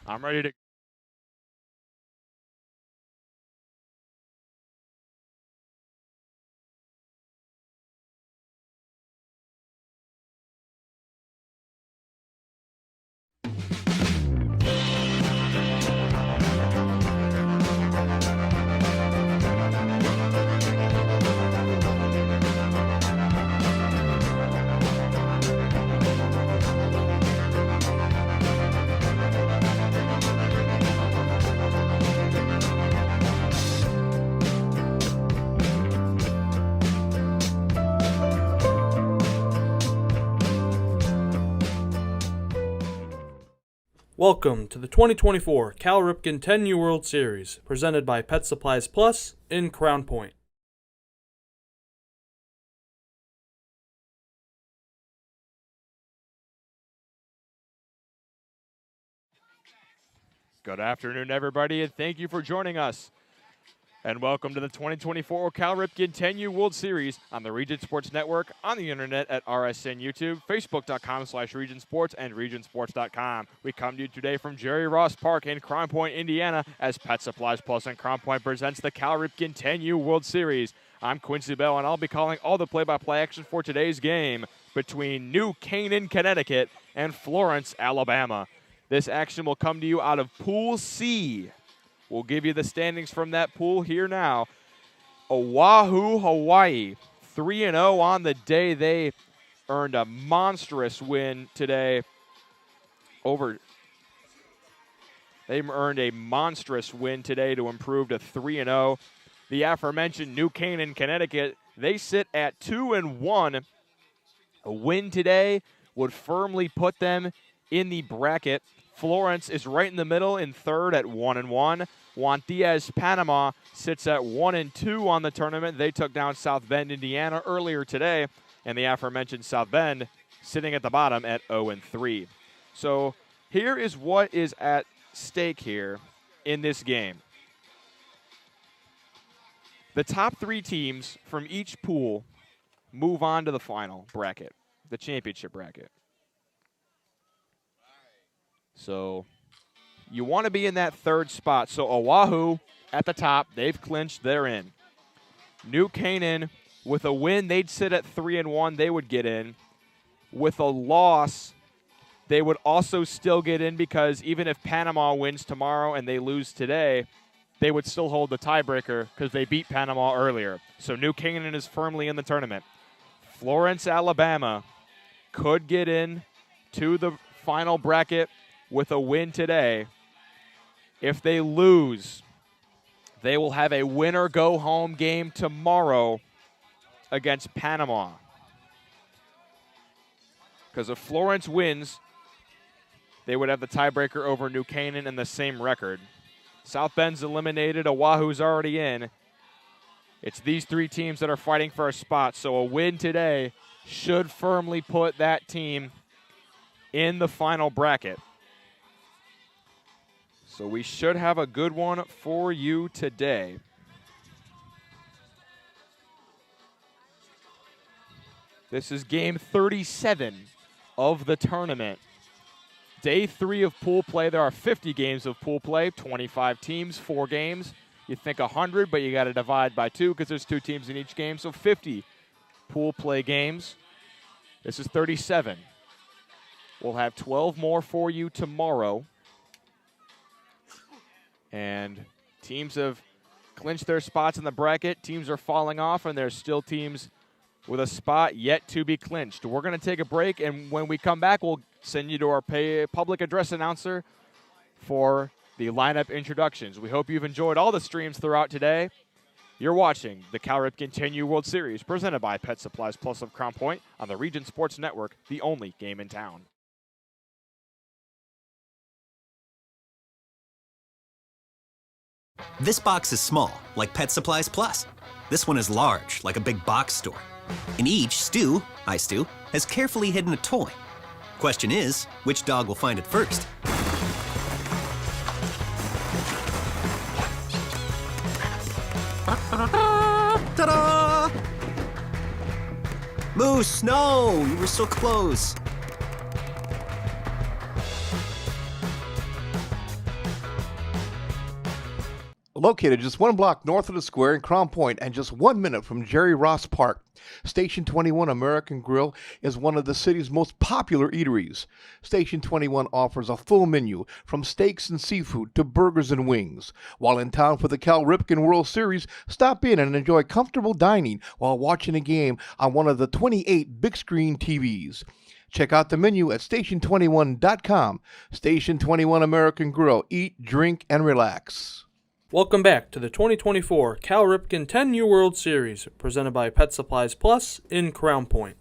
I'm ready to. Welcome to the 2024 Cal Ripken 10U World Series, presented by Pet Supplies Plus in Crown Point. Good afternoon, everybody, and thank you for joining us. And welcome to the 2024 Cal Ripken 10U World Series on the Region Sports Network, on the internet at RSN YouTube, Facebook.com/RegionSports, and RegionSports.com. We come to you today from Jerry Ross Park in Crown Point, Indiana, as Pet Supplies Plus and Crown Point presents the Cal Ripken 10U World Series. I'm Quincy Bell, and I'll be calling all the play-by-play action for today's game between New Canaan, Connecticut, and Florence, Alabama. This action will come to you out of Pool C. We'll give you the standings from that pool here now. Oahu, Hawaii, 3-0 on the day. They earned a monstrous win today They earned a monstrous win today to improve to 3-0. The aforementioned New Canaan, Connecticut, they sit at 2-1. A win today would firmly put them in the bracket. Florence is right in the middle in third at 1-1. Juan Diaz, Panama, sits at 1-2 on the tournament. They took down South Bend, Indiana earlier today, and the aforementioned South Bend sitting at the bottom at 0-3. So here is what is at stake here in this game. The top three teams from each pool move on to the final bracket, the championship bracket. So you want to be in that third spot. So Oahu at the top, they've clinched, they're in. New Canaan, with a win, they'd sit at 3-1, they would get in. With a loss, they would also still get in, because even if Panama wins tomorrow and they lose today, they would still hold the tiebreaker because they beat Panama earlier. So New Canaan is firmly in the tournament. Florence, Alabama could get in to the final bracket with a win today. If they lose, they will have a winner-go-home game tomorrow against Panama. Because if Florence wins, they would have the tiebreaker over New Canaan and the same record. South Bend's eliminated. Oahu's already in. It's these three teams that are fighting for a spot. So a win today should firmly put that team in the final bracket. So we should have a good one for you today. This is game 37 of the tournament. Day 3 of pool play. There are 50 games of pool play, 25 teams, 4 games. You think 100, but you got to divide by 2 because there's 2 teams in each game, so 50 pool play games. This is 37. We'll have 12 more for you tomorrow. And teams have clinched their spots in the bracket. Teams are falling off, and there's still teams with a spot yet to be clinched. We're going to take a break, and when we come back, we'll send you to our public address announcer for the lineup introductions. We hope you've enjoyed all the streams throughout today. You're watching the Cal Ripken 10U World Series, presented by Pet Supplies Plus of Crown Point on the Region Sports Network, the only game in town. This box is small, like Pet Supplies Plus. This one is large, like a big box store. In each, Stu, hi Stu, has carefully hidden a toy. Question is, which dog will find it first? Ta-da! Moose, no! You were so close. Located just 1 block north of the square in Crown Point and just 1 minute from Jerry Ross Park, Station 21 American Grill is one of the city's most popular eateries. Station 21 offers a full menu from steaks and seafood to burgers and wings. While in town for the Cal Ripken World Series, stop in and enjoy comfortable dining while watching a game on one of the 28 big screen TVs. Check out the menu at station21.com. Station 21 American Grill. Eat, drink, and relax. Welcome back to the 2024 Cal Ripken 10U World Series, presented by Pet Supplies Plus in Crown Point.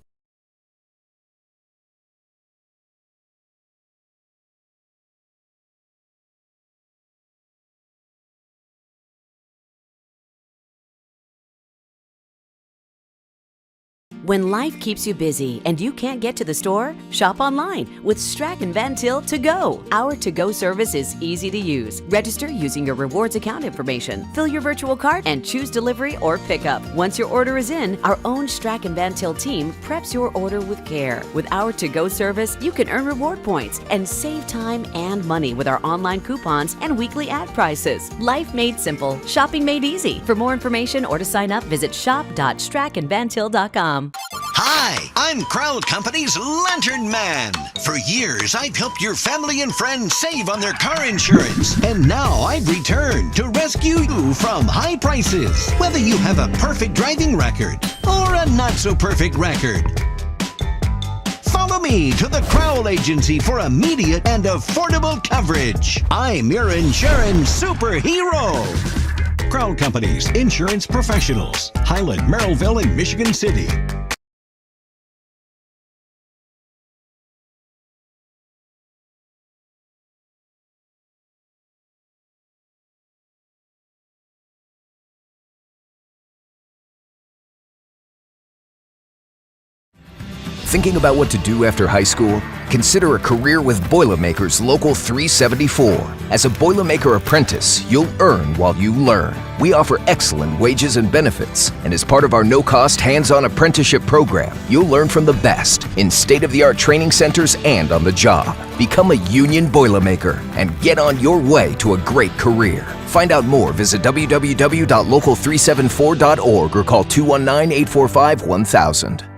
When life keeps you busy and you can't get to the store, shop online with Strachan Van Til To Go. Our to-go service is easy to use. Register using your rewards account information, fill your virtual cart, and choose delivery or pickup. Once your order is in, our own Strachan Van Til team preps your order with care. With our to-go service, you can earn reward points and save time and money with our online coupons and weekly ad prices. Life made simple, shopping made easy. For more information or to sign up, visit shop.strachanvantil.com. Hi, I'm Crowd Company's Lantern Man. For years, I've helped your family and friends save on their car insurance. And now I've returned to rescue you from high prices. Whether you have a perfect driving record or a not-so-perfect record. Follow me to the Crowd Agency for immediate and affordable coverage. I'm your insurance superhero. Crowd Company's insurance professionals. Highland, Merrillville, and Michigan City. Thinking about what to do after high school? Consider a career with Boilermakers Local 374. As a Boilermaker apprentice, you'll earn while you learn. We offer excellent wages and benefits, and as part of our no-cost hands-on apprenticeship program, you'll learn from the best in state-of-the-art training centers and on the job. Become a union Boilermaker and get on your way to a great career. Find out more, visit www.local374.org or call 219-845-1000.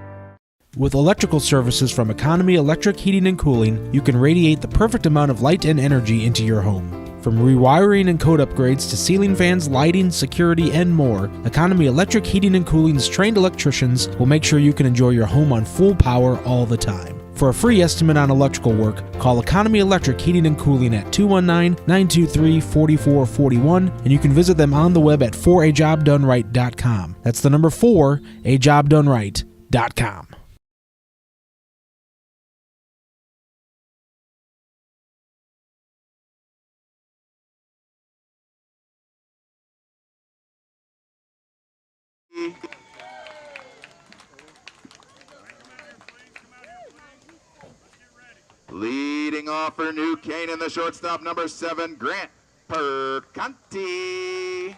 With electrical services from Economy Electric Heating and Cooling, you can radiate the perfect amount of light and energy into your home. From rewiring and code upgrades to ceiling fans, lighting, security, and more, Economy Electric Heating and Cooling's trained electricians will make sure you can enjoy your home on full power all the time. For a free estimate on electrical work, call Economy Electric Heating and Cooling at 219-923-4441, and you can visit them on the web at 4ajobdoneright.com. That's the number 4ajobdoneright.com. Leading off for New Canaan, the shortstop, number 7, Grant Perconti.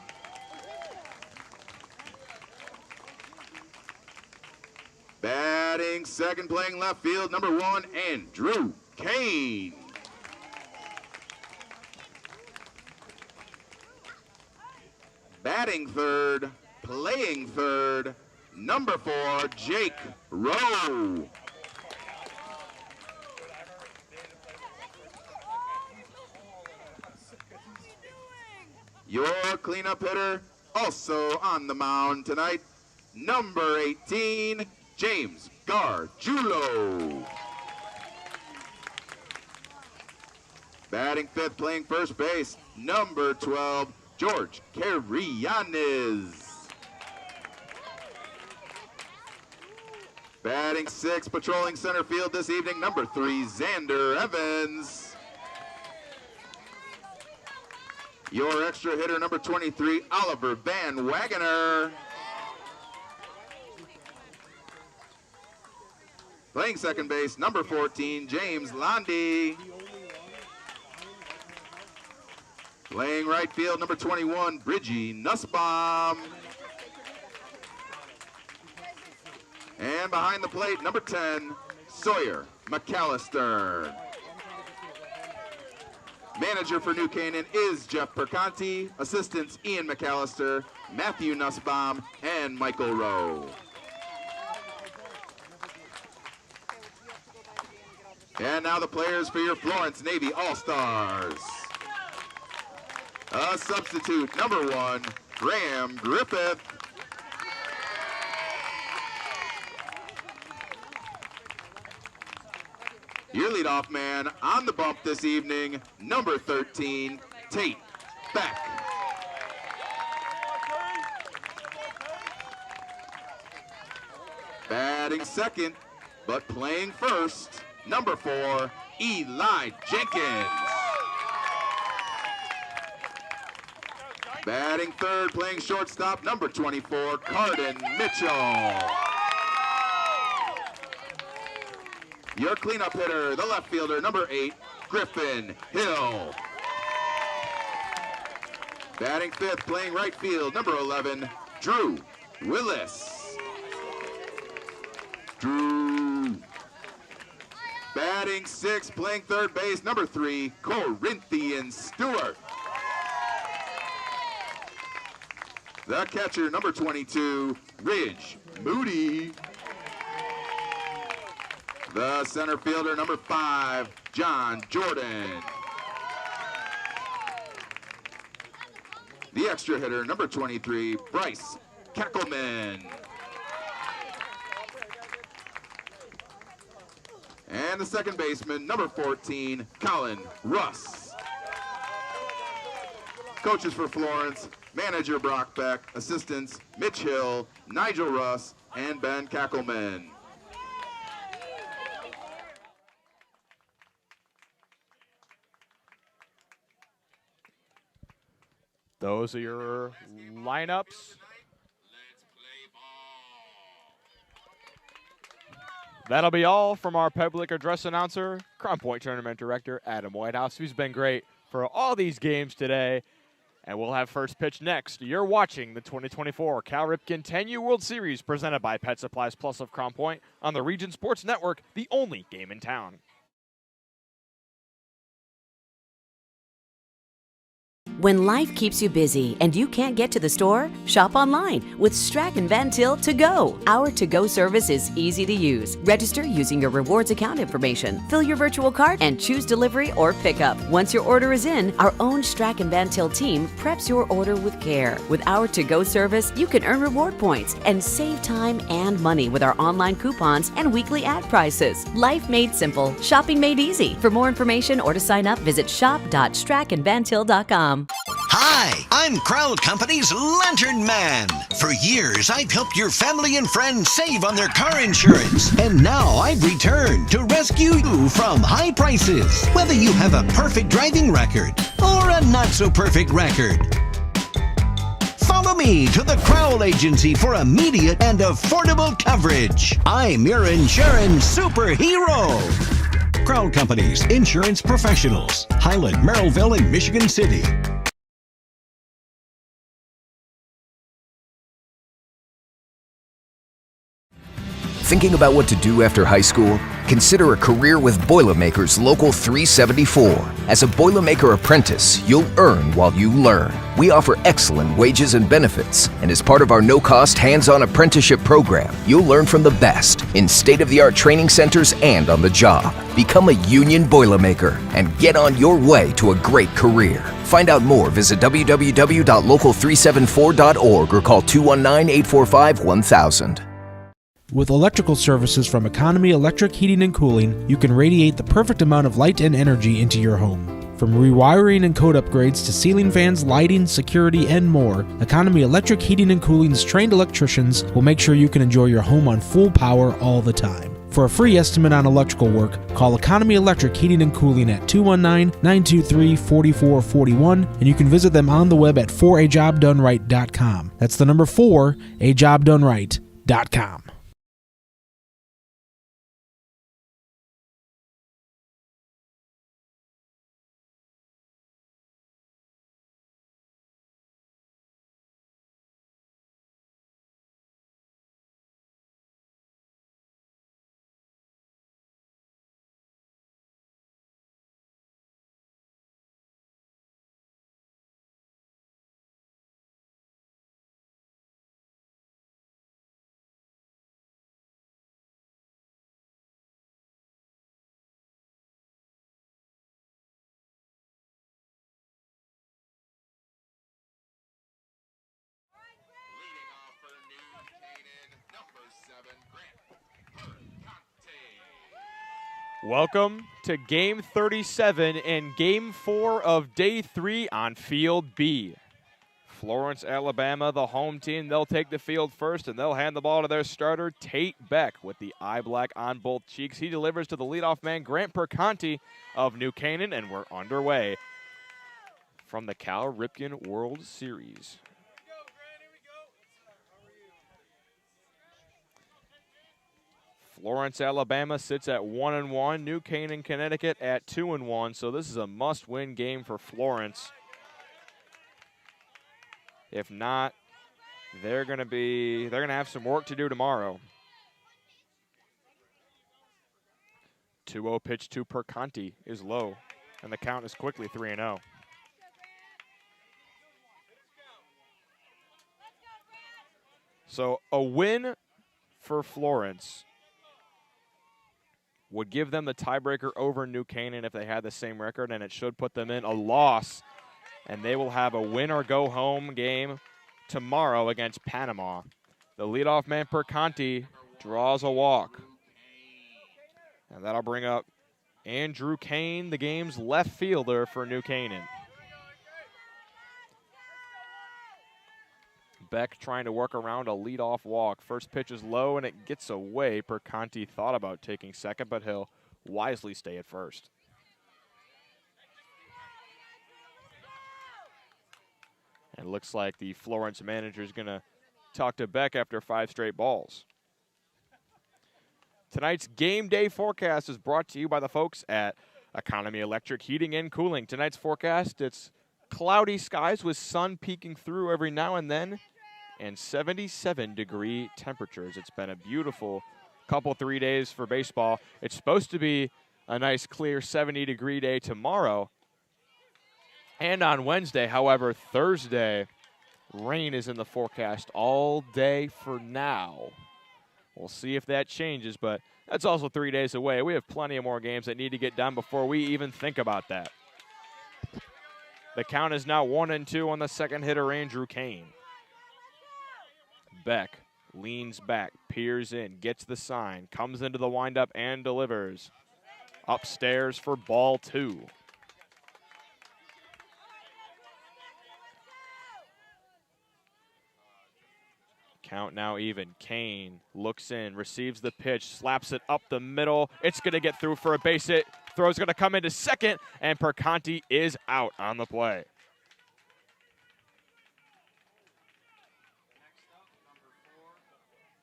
Batting second, playing left field, number 1, Andrew Kane. Batting third, playing third, number 4, Jake Rowe. Your cleanup hitter, also on the mound tonight, number 18, James Gargiulo. Batting fifth, playing first base, number 12, George Carrianes. Batting sixth, patrolling center field this evening, number 3, Xander Evans. Your extra hitter, number 23, Oliver Van Wagoner. Playing second base, number 14, James Landy. Playing right field, number 21, Bridgie Nussbaum. And behind the plate, number 10, Sawyer McAllister. Manager for New Canaan is Jeff Perconti. Assistants Ian McAllister, Matthew Nussbaum, and Michael Rowe. And now the players for your Florence Navy All-Stars. A substitute, number 1, Graham Griffith. Your leadoff man on the bump this evening, number 13, Tate Beck. Batting second, but playing first, number 4, Eli Jenkins. Batting third, playing shortstop, number 24, Carden Mitchell. Your cleanup hitter, the left fielder, number 8, Griffin Hill. Batting fifth, playing right field, number 11, Drew Willis. Drew. Batting sixth, playing third base, number 3, Corinthian Stewart. The catcher, number 22, Ridge Moody. The center fielder, number 5, John Jordan. The extra hitter, number 23, Bryce Kackelman. And the second baseman, number 14, Colin Russ. Coaches for Florence, manager Brock Beck, assistants Mitch Hill, Nigel Russ, and Ben Kackelman. Those are your lineups. That'll be all from our public address announcer, Crown Point Tournament Director Adam Whitehouse, who's been great for all these games today. And we'll have first pitch next. You're watching the 2024 Cal Ripken 10U World Series presented by Pet Supplies Plus of Crown Point on the Region Sports Network, the only game in town. When life keeps you busy and you can't get to the store, shop online with Strachan Van Til To Go. Our to-go service is easy to use. Register using your rewards account information, fill your virtual card, and choose delivery or pickup. Once your order is in, our own Strachan Van Til team preps your order with care. With our to-go service, you can earn reward points and save time and money with our online coupons and weekly ad prices. Life made simple, shopping made easy. For more information or to sign up, visit shop.strachanvantil.com. Hi, I'm Crowd Company's Lantern Man. For years, I've helped your family and friends save on their car insurance. And now I've returned to rescue you from high prices. Whether you have a perfect driving record or a not-so-perfect record. Follow me to the Crowd Agency for immediate and affordable coverage. I'm your insurance superhero. Crowd Company's insurance professionals. Highland, Merrillville, and Michigan City. Thinking about what to do after high school? Consider a career with Boilermakers Local 374. As a Boilermaker apprentice, you'll earn while you learn. We offer excellent wages and benefits, and as part of our no-cost hands-on apprenticeship program, you'll learn from the best in state-of-the-art training centers and on the job. Become a union Boilermaker and get on your way to a great career. Find out more, visit www.local374.org or call 219-845-1000. With electrical services from Economy Electric Heating and Cooling, you can radiate the perfect amount of light and energy into your home. From rewiring and code upgrades to ceiling fans, lighting, security, and more, Economy Electric Heating and Cooling's trained electricians will make sure you can enjoy your home on full power all the time. For a free estimate on electrical work, call Economy Electric Heating and Cooling at 219-923-4441, and you can visit them on the web at 4ajobdoneright.com. That's the number 4ajobdoneright.com. Welcome to Game 37 and Game 4 of Day 3 on Field B. Florence, Alabama, the home team, they'll take the field first, and they'll hand the ball to their starter, Tate Beck, with the eye black on both cheeks. He delivers to the leadoff man, Grant Perconti of New Canaan, and we're underway from the Cal Ripken World Series. Florence, Alabama sits at 1-1. New Canaan, Connecticut at 2-1. So this is a must-win game for Florence. If not, they're gonna have some work to do tomorrow. 2-0 pitch to Perconti is low, and the count is quickly 3-0. So a win for Florence would give them the tiebreaker over New Canaan if they had the same record, and it should put them in. A loss, and they will have a win-or-go-home game tomorrow against Panama. The leadoff man, Perconti, draws a walk. And that'll bring up Andrew Kane, the game's left fielder for New Canaan. Beck trying to work around a leadoff walk. First pitch is low, and it gets away. Perconti thought about taking second, but he'll wisely stay at first. And it looks like the Florence manager is going to talk to Beck after 5 straight balls. Tonight's game day forecast is brought to you by the folks at Economy Electric Heating and Cooling. Tonight's forecast, it's cloudy skies with sun peeking through every now and then, and 77-degree temperatures. It's been a beautiful couple 3 days for baseball. It's supposed to be a nice clear 70-degree day tomorrow. And on Wednesday, however, Thursday, rain is in the forecast all day for now. We'll see if that changes, but that's also 3 days away. We have plenty of more games that need to get done before we even think about that. The count is now 1-2 on the second hitter, Andrew Kane. Beck leans back, peers in, gets the sign, comes into the windup and delivers. Upstairs for ball 2. Count now even. Kane looks in, receives the pitch, slaps it up the middle. It's going to get through for a base hit. Throw's going to come into second, and Perconti is out on the play.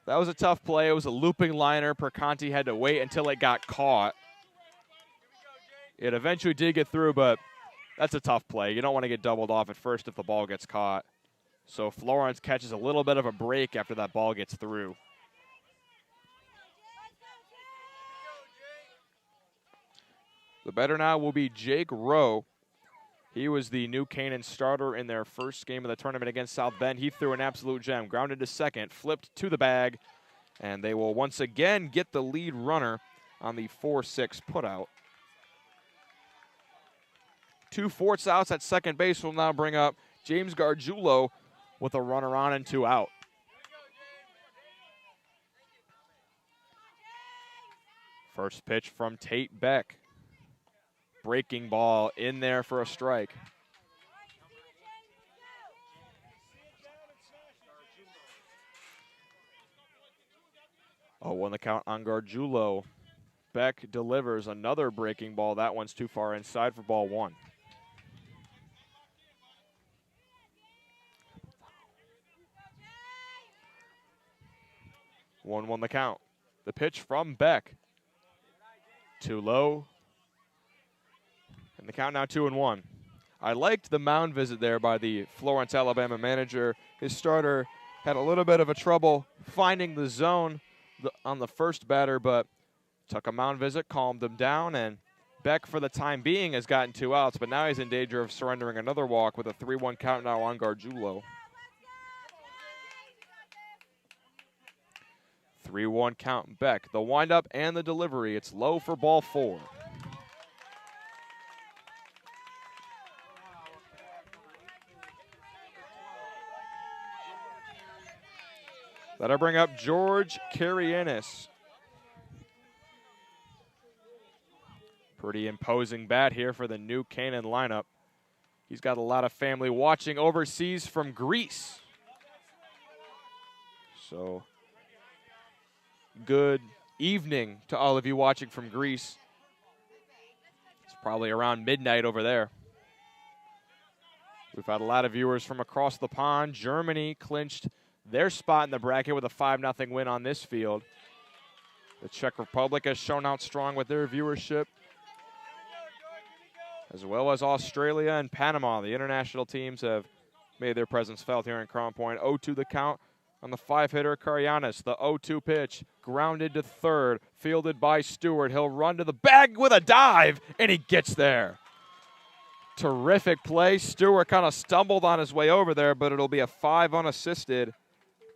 That was a tough play. It was a looping liner. Perconti had to wait until it got caught. It eventually did get through, but that's a tough play. You don't want to get doubled off at first if the ball gets caught. So Florence catches a little bit of a break after that ball gets through. The batter now will be Jake Rowe. He was the New Canaan starter in their first game of the tournament against South Bend. He threw an absolute gem, grounded to second, flipped to the bag, and they will once again get the lead runner on the 4-6 putout. 2 force outs at second base will now bring up James Gargiulo with a runner on and 2 out. First pitch from Tate Beck. Breaking ball in there for a strike. Oh, on the count on Gargiulo. Beck delivers another breaking ball. That one's too far inside for ball 1. One the count. The pitch from Beck. Too low. And the count now 2-1. I liked the mound visit there by the Florence, Alabama manager. His starter had a little bit of a trouble finding the zone on the first batter, but took a mound visit, calmed him down, and Beck, for the time being, has gotten 2 outs, but now he's in danger of surrendering another walk with a 3-1 count now on Gargiulo. 3-1 count, Beck. The windup and the delivery. It's low for ball 4. That'll bring up George Karianis. Pretty imposing bat here for the new Canaan lineup. He's got a lot of family watching overseas from Greece. So, good evening to all of you watching from Greece. It's probably around midnight over there. We've had a lot of viewers from across the pond. Germany clinched their spot in the bracket with a 5-0 win on this field. The Czech Republic has shown out strong with their viewership, as well as Australia and Panama. The international teams have made their presence felt here in Crown Point. 0-2 the count on the 5-hitter Karyanis. The 0-2 pitch, grounded to third, fielded by Stewart. He'll run to the bag with a dive, and he gets there. Terrific play. Stewart kind of stumbled on his way over there, but it'll be a 5 unassisted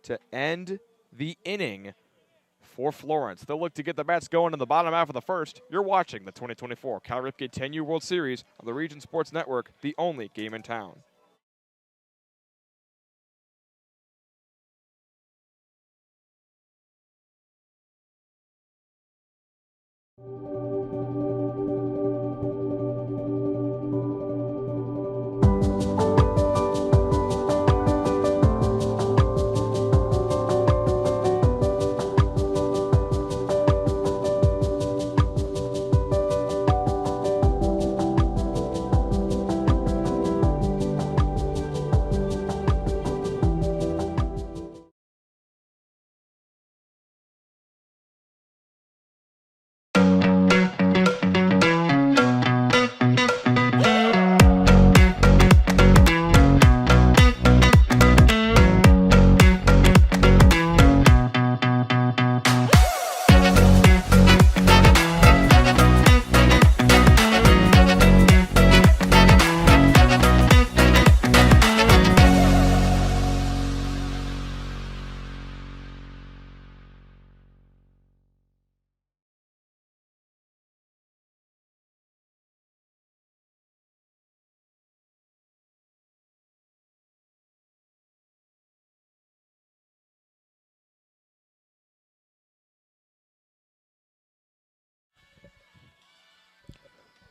to end the inning for Florence. They'll look to get the bats going in the bottom half of the first. You're watching the 2024 Cal Ripken 10U World Series on the Region Sports Network, the only game in town.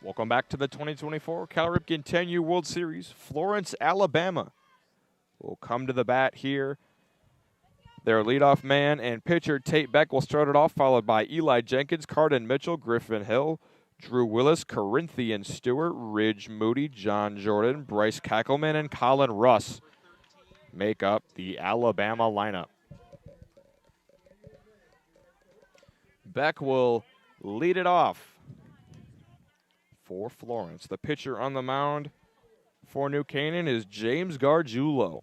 Welcome back to the 2024 Cal Ripken 10U World Series. Florence, Alabama will come to the bat here. Their leadoff man and pitcher Tate Beck will start it off, followed by Eli Jenkins, Cardin Mitchell, Griffin Hill, Drew Willis, Corinthian Stewart, Ridge Moody, John Jordan, Bryce Kackelman, and Colin Russ make up the Alabama lineup. Beck will lead it off for Florence. The pitcher on the mound for New Canaan is James Gargiulo.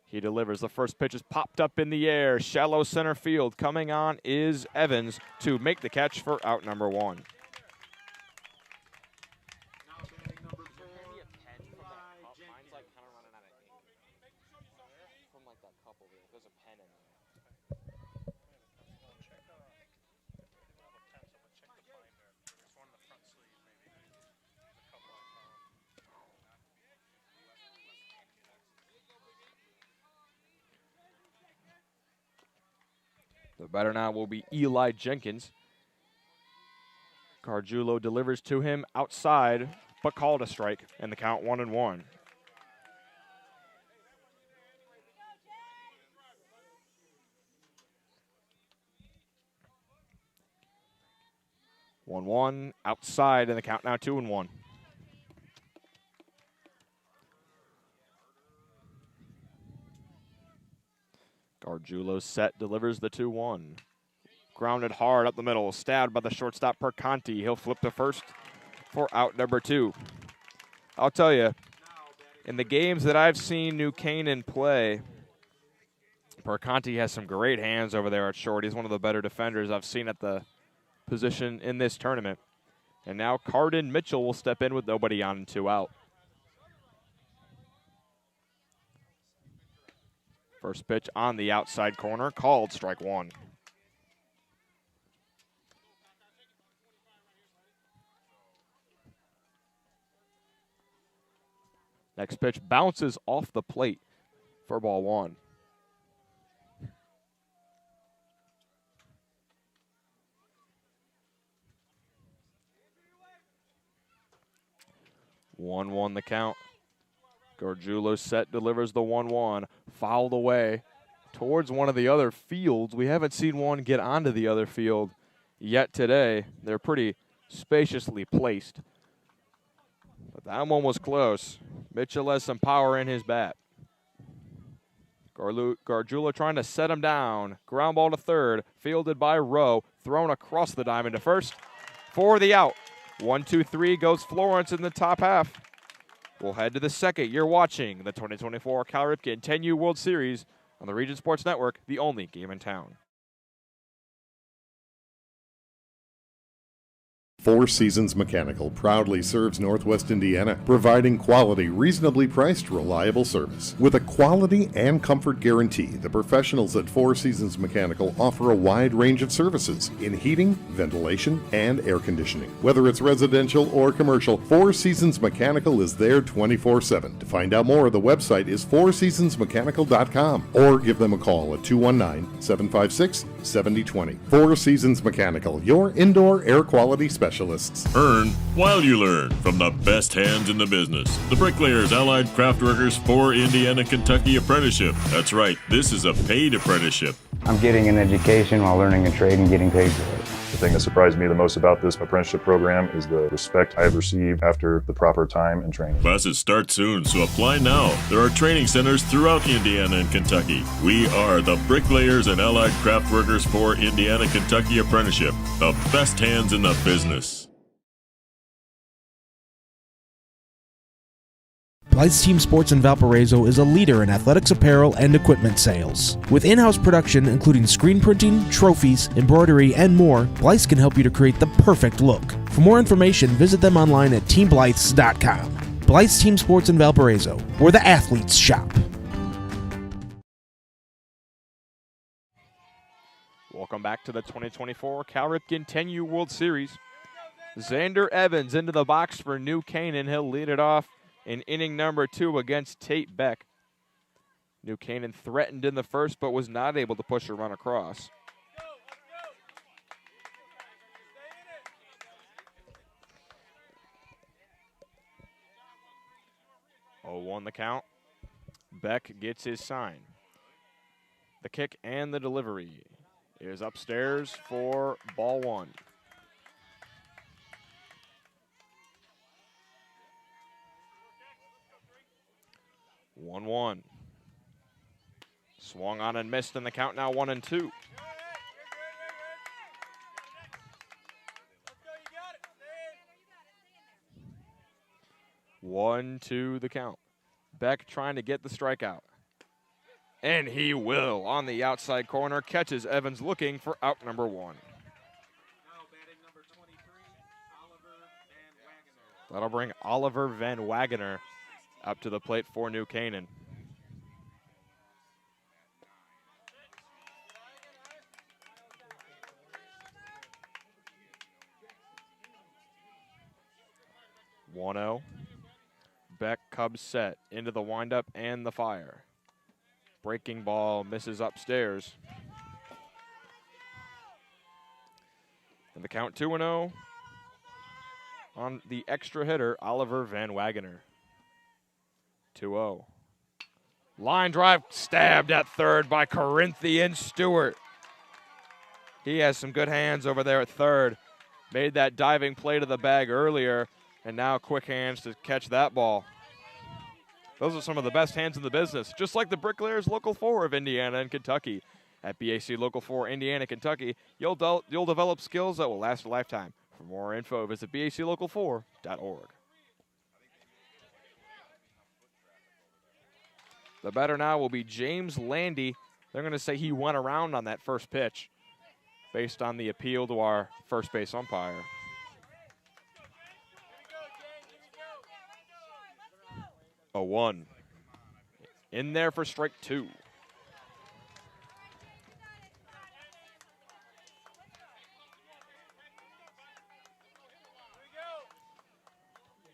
He delivers. The first pitch is popped up in the air. Shallow center field. Coming on is Evans to make the catch for out number 1. The batter now will be Eli Jenkins. Gargiulo delivers to him outside, but called a strike, and the count 1-1. One outside, and the count now 2-1. Gargiulo set, delivers the 2-1. Grounded hard up the middle, stabbed by the shortstop Perconti. He'll flip to first for out number 2. I'll tell you, in the games that I've seen New Canaan play, Perconti has some great hands over there at short. He's one of the better defenders I've seen at the position in this tournament. And now Cardin Mitchell will step in with nobody on and 2 out. First pitch on the outside corner, called strike 1. Next pitch bounces off the plate for ball 1. 1-1 the count. Gargiulo set, delivers the 1-1. Fouled away towards one of the other fields. We haven't seen one get onto the other field yet today. They're pretty spaciously placed. But that one was close. Mitchell has some power in his bat. Gargiulo trying to set him down. Ground ball to third. Fielded by Rowe. Thrown across the diamond to first for the out. 1-2-3 goes Florence in the top half. We'll head to the second. You're watching the 2024 Cal Ripken 10U World Series on the Region Sports Network, the only game in town. Four Seasons Mechanical proudly serves Northwest Indiana, providing quality, reasonably priced, reliable service. With a quality and comfort guarantee, the professionals at Four Seasons Mechanical offer a wide range of services in heating, ventilation, and air conditioning. Whether it's residential or commercial, Four Seasons Mechanical is there 24/7. To find out more, the website is fourseasonsmechanical.com or give them a call at 219-756-7020. Four Seasons Mechanical, your indoor air quality specialist. Earn while you learn from the best hands in the business. The Bricklayers Allied Craft Workers for Indiana, Kentucky Apprenticeship. That's right, this is a paid apprenticeship. I'm getting an education while learning a trade and getting paid for it. The thing that surprised me the most about this apprenticeship program is the respect I have received after the proper time and training. Classes start soon, so apply now. There are training centers throughout Indiana and Kentucky. We are the Bricklayers and Allied Craft Workers for Indiana, Kentucky Apprenticeship. The best hands in the business. Blythe's Team Sports in Valparaiso is a leader in athletics apparel and equipment sales. With in-house production including screen printing, trophies, embroidery, and more, Blythe's can help you to create the perfect look. For more information, visit them online at teamblythes.com. Blythe's Team Sports in Valparaiso, where the athletes shop. Welcome back to the 2024 Cal Ripken 10U World Series. Xander Evans into the box for New Canaan. He'll lead it off in inning number 2 against Tate Beck. New Canaan threatened in the first, but was not able to push a run across. Oh, 1 the count. Beck gets his sign. The kick and the delivery is upstairs for ball 1. One. Swung on and missed, and the count now 1-2. One, two, the count. Beck trying to get the strikeout. And he will on the outside corner. Catches Evans looking for out number 1. That'll bring Oliver Van Wagener up to the plate for New Canaan. One-0. Beck, Cubs set into the windup and the fire. Breaking ball misses upstairs. And the count 2-0 on the extra hitter, Oliver Van Wagener. 2-0. Line drive stabbed at third by Corinthian Stewart. He has some good hands over there at third. Made that diving play to the bag earlier, and now quick hands to catch that ball. Those are some of the best hands in the business, just like the Bricklayers Local 4 of Indiana and Kentucky. At BAC Local 4 Indiana, Kentucky, you'll develop skills that will last a lifetime. For more info, visit baclocal4.org. The batter now will be James Landy. They're going to say he went around on that first pitch based on the appeal to our first base umpire. A 1. In there for strike 2.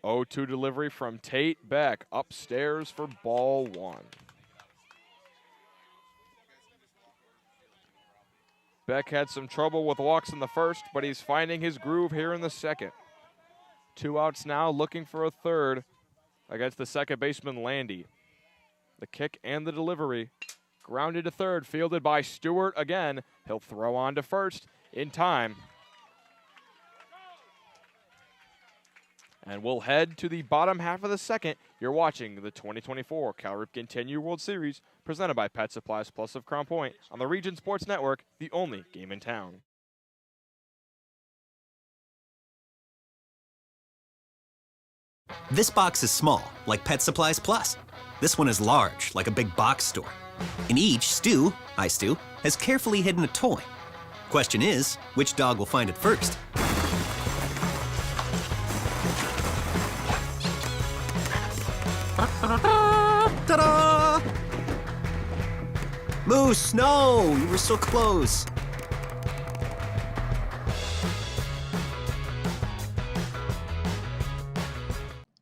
Oh, 2 delivery from Tate Beck upstairs for ball 1. Beck had some trouble with walks in the first, but he's finding his groove here in the second. 2 outs now, looking for a third. against the second baseman, Landy. The kick and the delivery. Grounded to third, fielded by Stewart again. He'll throw on to first in time. And we'll head to the bottom half of the second. You're watching the 2024 Cal Ripken 10U World Series presented by Pet Supplies Plus of Crown Point on the Region Sports Network, the only game in town. This box is small, like Pet Supplies Plus. This one is large, like a big box store. In each, Stu, has carefully hidden a toy. Question is, which dog will find it first? Ta-da! Moose, no! You were so close.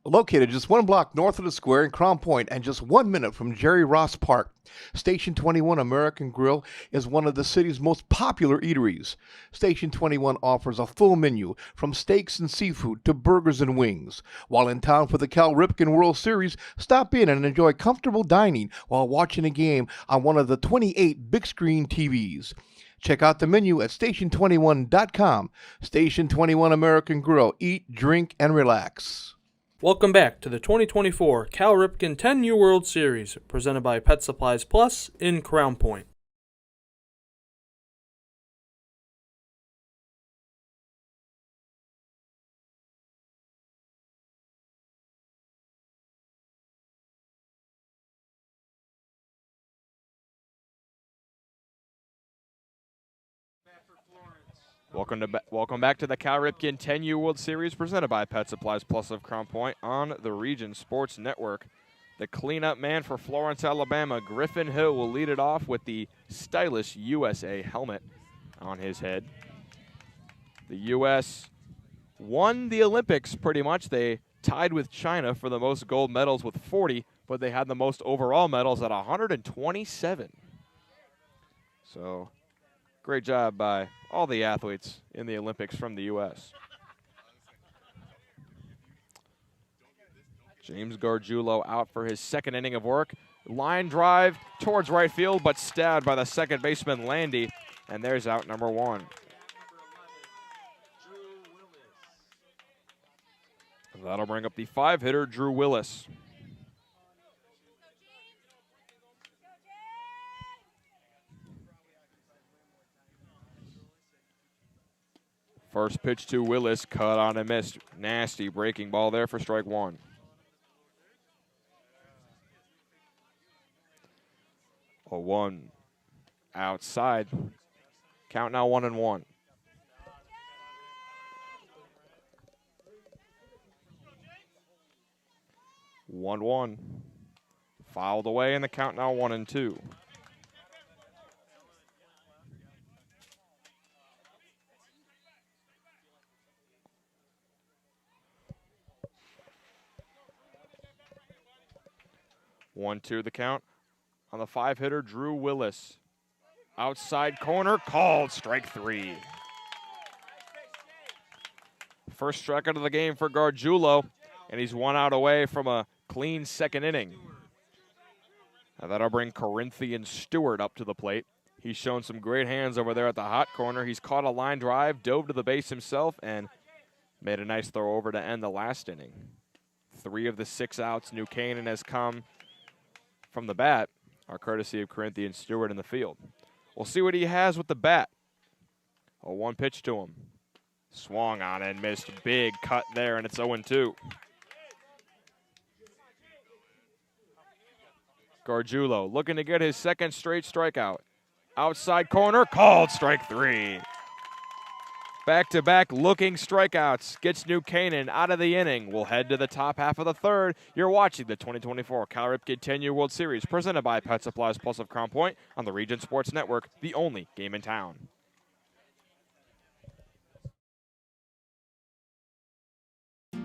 Located just one block north of the square in Crown Point and just 1 minute from Jerry Ross Park, Station 21 American Grill is one of the city's most popular eateries. Station 21 offers a full menu from steaks and seafood to burgers and wings. While in town for the Cal Ripken World Series, stop in and enjoy comfortable dining while watching a game on one of the 28 big screen TVs. Check out the menu at station21.com. Station 21 American Grill. Eat, drink, and relax. Welcome back to the 2024 Cal Ripken 10U World Series, presented by Pet Supplies Plus in Crown Point. Welcome back to the Cal Ripken 10U World Series presented by Pet Supplies Plus of Crown Point on the Region Sports Network. The cleanup man for Florence, Alabama, Griffin Hill, will lead it off with the stylish USA helmet on his head. The U.S. won the Olympics pretty much. They tied with China for the most gold medals with 40, but they had the most overall medals at 127. So great job by all the athletes in the Olympics from the U.S. James Gargiulo out for his second inning of work. Line drive towards right field, but stabbed by the second baseman, Landy. And there's out number one. That'll bring up the 5-hitter, Drew Willis. First pitch to Willis, cut on and missed. Nasty breaking ball there for strike one. A 1 outside. Count now 1-1. One. Fouled away, and the count now 1-2. One-two the count on the 5-hitter, Drew Willis. Outside corner, called, strike three. First strikeout of the game for Gargiulo, and he's 1 out away from a clean second inning. Now that'll bring Corinthian Stewart up to the plate. He's shown some great hands over there at the hot corner. He's caught a line drive, dove to the base himself, and made a nice throw over to end the last inning. 3 of the 6 outs New Canaan has come from the bat are courtesy of Corinthian Stewart in the field. We'll see what he has with the bat. A 1 pitch to him. Swung on and missed. Big cut there, and it's 0-2. Gargiulo looking to get his second straight strikeout. Outside corner, called, strike three. Back-to-back looking strikeouts. Gets New Canaan out of the inning. We'll head to the top half of the third. You're watching the 2024 Cal Ripken 10U World Series presented by Pet Supplies Plus of Crown Point on the Region Sports Network, the only game in town.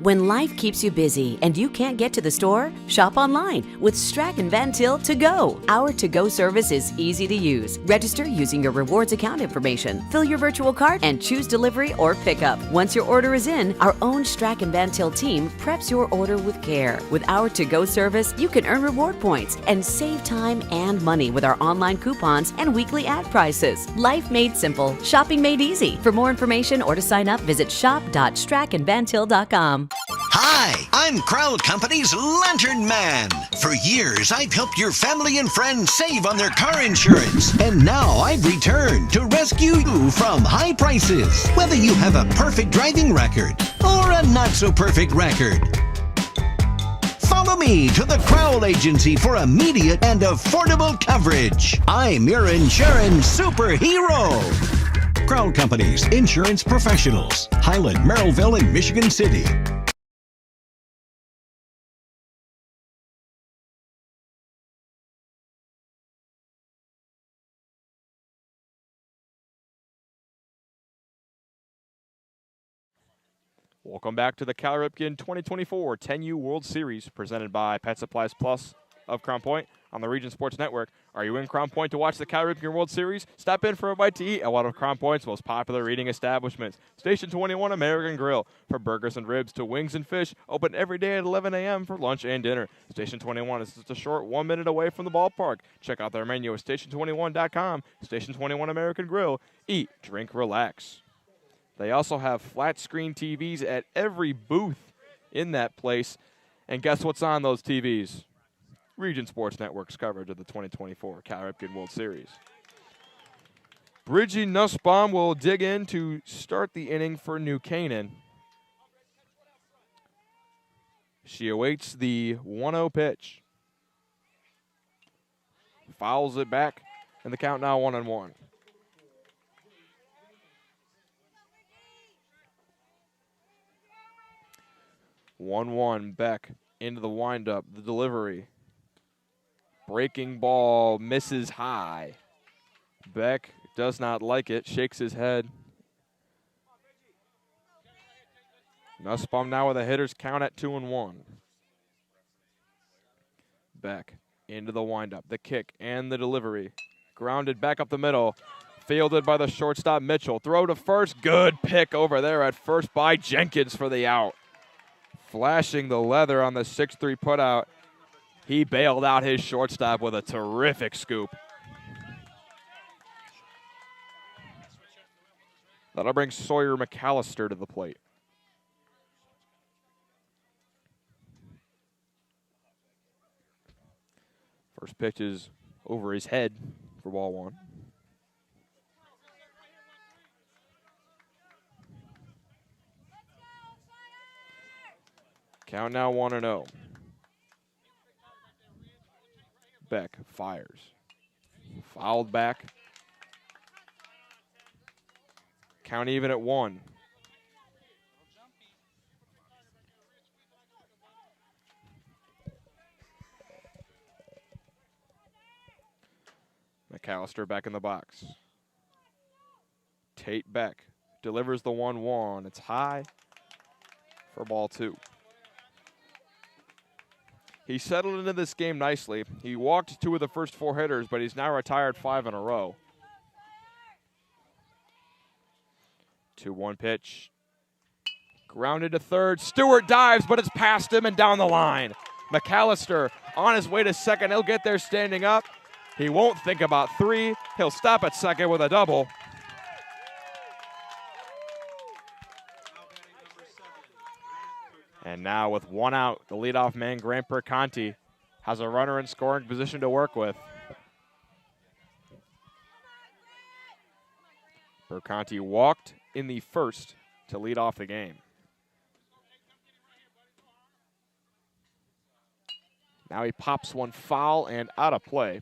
When life keeps you busy and you can't get to the store, shop online with Ripken 10U to go. Our to-go service is easy to use. Register using your rewards account information, fill your virtual cart, and choose delivery or pickup. Once your order is in, our own Ripken 10U team preps your order with care. With our to-go service, you can earn reward points and save time and money with our online coupons and weekly ad prices. Life made simple, shopping made easy. For more information or to sign up, visit shop.strackenvantil.com. Hi, I'm Crowd Company's Lantern Man. For years, I've helped your family and friends save on their car insurance. And now I've returned to rescue you from high prices. Whether you have a perfect driving record or a not-so-perfect record. Follow me to the Crowd Agency for immediate and affordable coverage. I'm your insurance superhero. Crowd Companies, insurance professionals. Highland, Merrillville, and Michigan City. Welcome back to the Cal Ripken 2024 10U World Series presented by Pet Supplies Plus of Crown Point on the Region Sports Network. Are you in Crown Point to watch the Cal Ripken World Series? Stop in for a bite to eat at one of Crown Point's most popular eating establishments, Station 21 American Grill. From burgers and ribs to wings and fish, open every day at 11 a.m. for lunch and dinner. Station 21 is just a short 1 minute away from the ballpark. Check out their menu at station21.com. Station 21 American Grill. Eat, drink, relax. They also have flat screen TVs at every booth in that place. And guess what's on those TVs? Region Sports Network's coverage of the 2024 Cal Ripken World Series. Bridgie Nussbaum will dig in to start the inning for New Canaan. She awaits the 1-0 pitch. Fouls it back, and the count now 1-1. Beck into the windup, the delivery. Breaking ball misses high. Beck does not like it, shakes his head. Nussbaum now with a hitter's count at 2-1. Beck into the windup, the kick and the delivery. Grounded back up the middle. Fielded by the shortstop Mitchell. Throw to first. Good pick over there at first by Jenkins for the out. Flashing the leather on the 6-3 putout. He bailed out his shortstop with a terrific scoop. That'll bring Sawyer McAllister to the plate. First pitch is over his head for ball one. Count now 1-0. Beck fires. Fouled back. Count even at 1. McAllister back in the box. Tate Beck delivers the 1-1. It's high for ball 2. He settled into this game nicely. He walked 2 of the first 4 hitters, but he's now retired 5 in a row. 2-1 pitch. Grounded to third. Stewart dives, but it's past him and down the line. McAllister on his way to second. He'll get there standing up. He won't think about 3. He'll stop at second with a double. And now with 1 out, the leadoff man, Grant Perconti, has a runner in scoring position to work with. Perconti walked in the first to lead off the game. Now he pops one foul and out of play.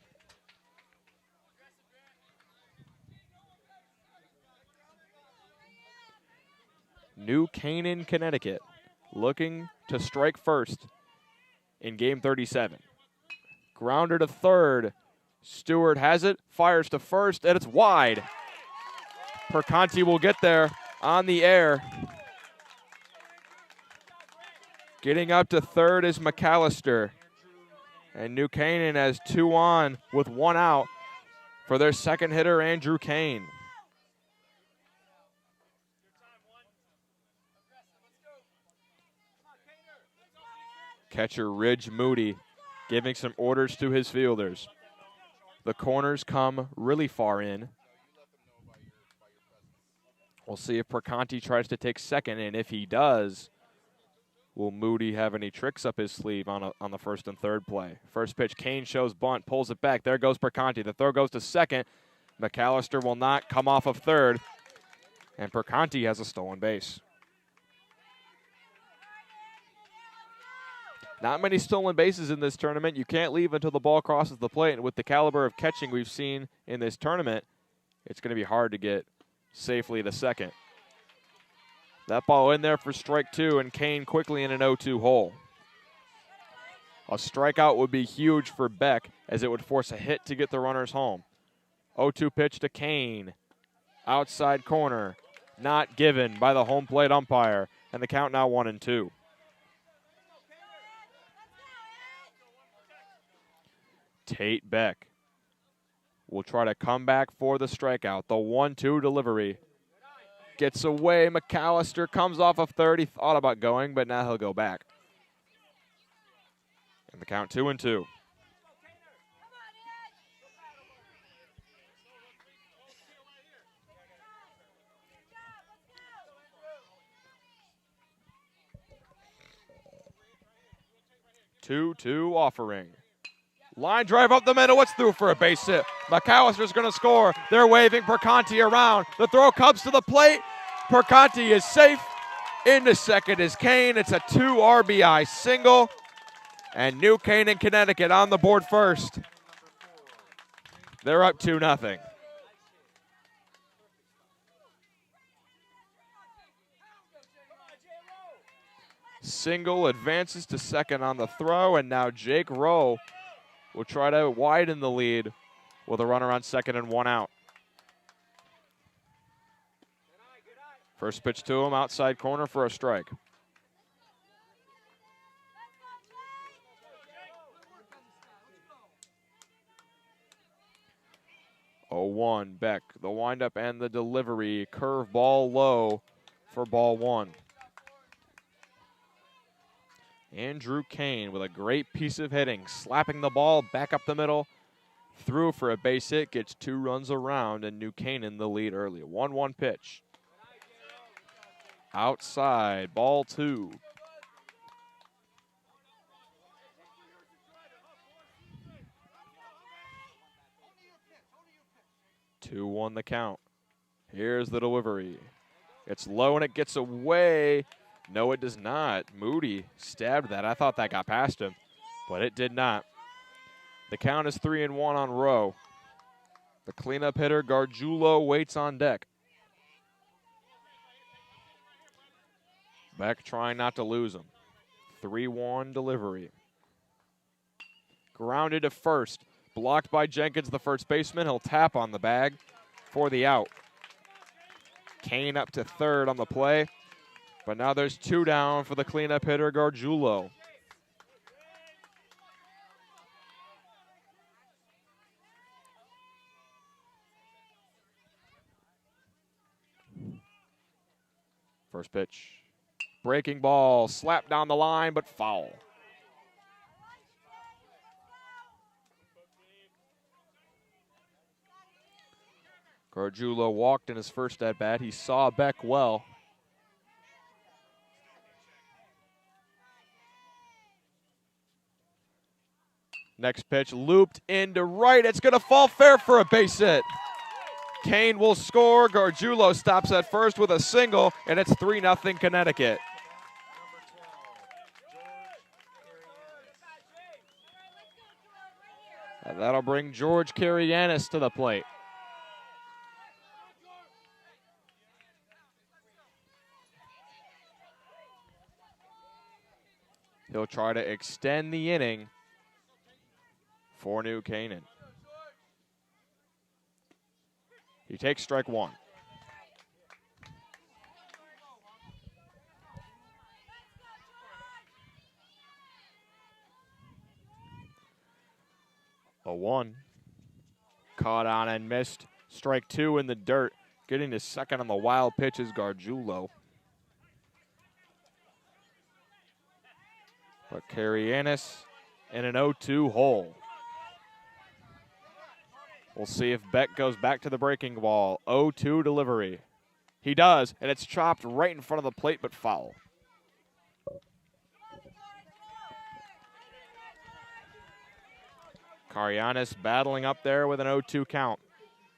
New Canaan, Connecticut, looking to strike first in game 37. Grounder to third. Stewart has it, fires to first, and it's wide. Perconti will get there on the air. Getting up to third is McAllister. And New Canaan has 2 on with 1 out for their second hitter, Andrew Kane. Catcher Ridge Moody giving some orders to his fielders. The corners come really far in. We'll see if Perconti tries to take second, and if he does, will Moody have any tricks up his sleeve on the first and third play? First pitch, Kane shows bunt, pulls it back. There goes Perconti. The throw goes to second. McAllister will not come off of third, and Perconti has a stolen base. Not many stolen bases in this tournament. You can't leave until the ball crosses the plate, and with the caliber of catching we've seen in this tournament, it's going to be hard to get safely to second. That ball in there for strike 2, and Kane quickly in an 0-2 hole. A strikeout would be huge for Beck, as it would force a hit to get the runners home. 0-2 pitch to Kane. Outside corner. Not given by the home plate umpire, and the count now 1-2. Tate Beck will try to come back for the strikeout. The 1-2 delivery. Gets away. McAllister comes off of third. He thought about going, but now he'll go back. And the count 2-2. Two offering. Line drive up the middle. It's through for a base hit. McAllister's going to score. They're waving Perconti around. The throw comes to the plate. Perconti is safe. Into second is Kane. It's a 2 RBI single. And New Canaan, Connecticut on the board first. They're up 2-0. Single advances to second on the throw, and now Jake Rowe will try to widen the lead with a runner on second and 1 out. First pitch to him, outside corner for a strike. Oh, 1, Beck, the windup and the delivery. Curve ball low for ball 1. Andrew Kane with a great piece of hitting, slapping the ball back up the middle, through for a base hit, gets 2 runs around, and New Canaan the lead early. 1-1 pitch. Outside, ball 2. Two on the count. Here's the delivery. It's low and it gets away. No, it does not. Moody stabbed that. I thought that got past him, but it did not. The count is 3-1 on Rowe. The cleanup hitter, Gargiulo, waits on deck. Beck trying not to lose him. 3-1 delivery. Grounded to first. Blocked by Jenkins, the first baseman. He'll tap on the bag for the out. Kane up to third on the play. But now there's 2 down for the cleanup hitter, Gargiulo. First pitch. Breaking ball, slapped down the line, but foul. Gargiulo walked in his first at-bat. He saw Beck well. Next pitch looped into right. It's going to fall fair for a base hit. Kane will score. Gargiulo stops at first with a single, and it's 3-0 Connecticut. And that'll bring George Kirianis to the plate. He'll try to extend the inning for New Canaan. He takes strike 1. 0-1. Caught on and missed. Strike 2 in the dirt. Getting to second on the wild pitch is Gargiulo. But Canaan in an 0-2 hole. We'll see if Beck goes back to the breaking ball. 0-2 delivery. He does, and it's chopped right in front of the plate, but foul. Karianis battling up there with an 0-2 count.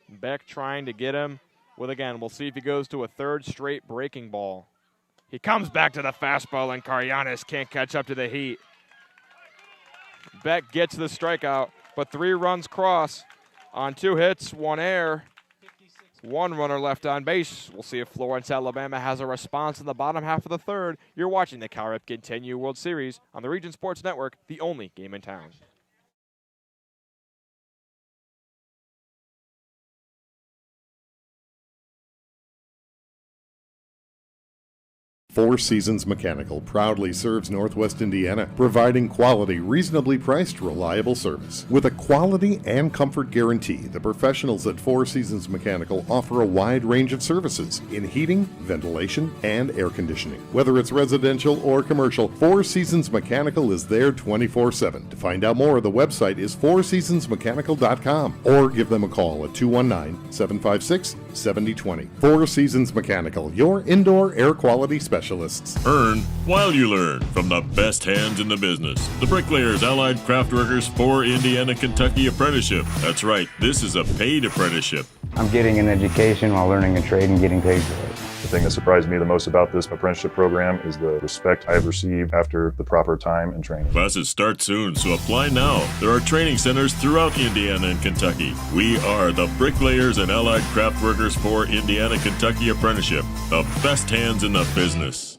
Beck trying to get him with, again, we'll see if he goes to a third straight breaking ball. He comes back to the fastball, and Karianis can't catch up to the heat. Beck gets the strikeout, but 3 runs cross on 2 hits, 1 error. 1 runner left on base. We'll see if Florence, Alabama has a response in the bottom half of the third. You're watching the Cal Ripken 10U World Series on the Region Sports Network, the only game in town. Four Seasons Mechanical proudly serves Northwest Indiana, providing quality, reasonably priced, reliable service. With a quality and comfort guarantee, the professionals at Four Seasons Mechanical offer a wide range of services in heating, ventilation, and air conditioning. Whether it's residential or commercial, Four Seasons Mechanical is there 24/7. To find out more, the website is fourseasonsmechanical.com or give them a call at 219-756-7020. Four Seasons Mechanical, your indoor air quality specialist. Earn while you learn from the best hands in the business. The Bricklayers Allied Craft Workers for Indiana Kentucky Apprenticeship. That's right, this is a paid apprenticeship. I'm getting an education while learning a trade and getting paid for it. The thing that surprised me the most about this apprenticeship program is the respect I have received after the proper time and training. Classes start soon, so apply now. There are training centers throughout Indiana and Kentucky. We are the Bricklayers and Allied Craft Workers for Indiana Kentucky Apprenticeship. The best hands in the business.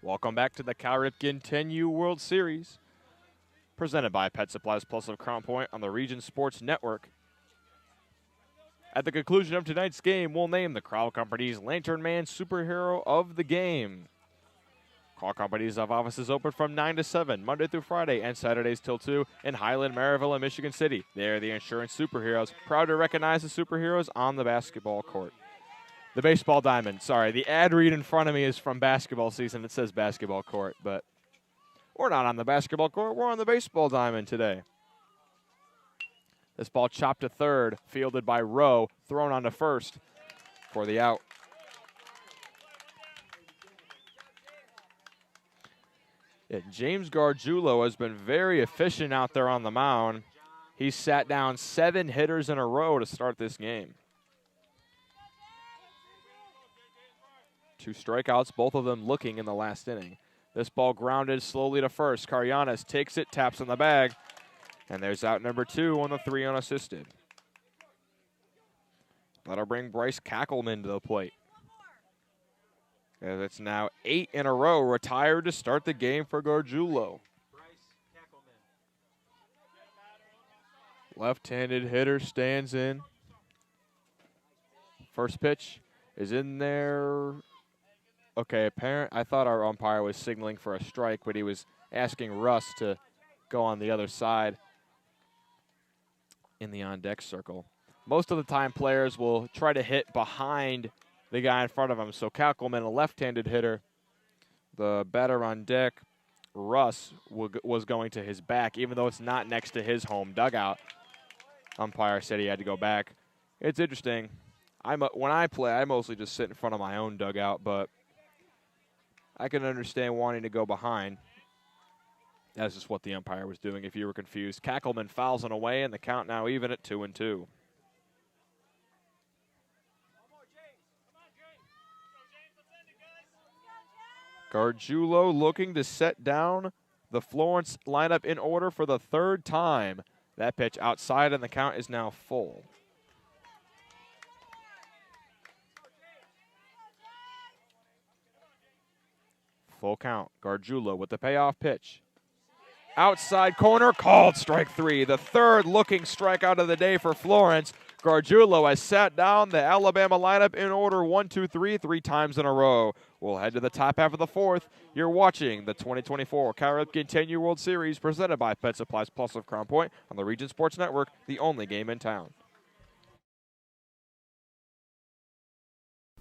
Welcome back to the Cal Ripken 10U World Series, presented by Pet Supplies Plus of Crown Point on the Region Sports Network. At the conclusion of tonight's game, we'll name the Crowd Company's Lantern Man Superhero of the Game. Call Companies have offices open from 9 to 7, Monday through Friday, and Saturdays till 2 in Highland, Maryville, and Michigan City. They are the insurance superheroes, proud to recognize the superheroes on the basketball court. The baseball diamond, sorry, the ad read in front of me is from basketball season. It says basketball court, but we're not on the basketball court. We're on the baseball diamond today. This ball chopped to third, fielded by Rowe, thrown on to first for the out. Yeah, James Gargiulo has been very efficient out there on the mound. He's sat down 7 hitters in a row to start this game. 2 strikeouts, both of them looking in the last inning. This ball grounded slowly to first. Karianis takes it, taps on the bag, and there's out number 2 on the 3 unassisted. That'll bring Bryce Kackelman to the plate. As it's now 8 in a row retired to start the game for Gargiulo. Left-handed hitter stands in. First pitch is in there. Okay, I thought our umpire was signaling for a strike, but he was asking Russ to go on the other side in the on-deck circle. Most of the time, players will try to hit behind the guy in front of him. So Kackelman, a left-handed hitter, the batter on deck, Russ, was going to his back, even though it's not next to his home dugout. Umpire said he had to go back. It's interesting. When I play, I mostly just sit in front of my own dugout, but I can understand wanting to go behind. That's just what the umpire was doing if you were confused. Kackelman fouls it away, and the count now even at 2-2. Gargiulo looking to set down the Florence lineup in order for the 3rd time. That pitch outside, and the count is now full. Full count. Gargiulo with the payoff pitch. Outside corner, called strike 3. The 3rd looking strikeout of the day for Florence. Gargiulo has sat down the Alabama lineup in order 1, 2, 3, 3 times in a row. We'll head to the top half of the fourth. You're watching the 2024 Cal Ripken 10U World Series presented by Pet Supplies Plus of Crown Point on the Region Sports Network, the only game in town.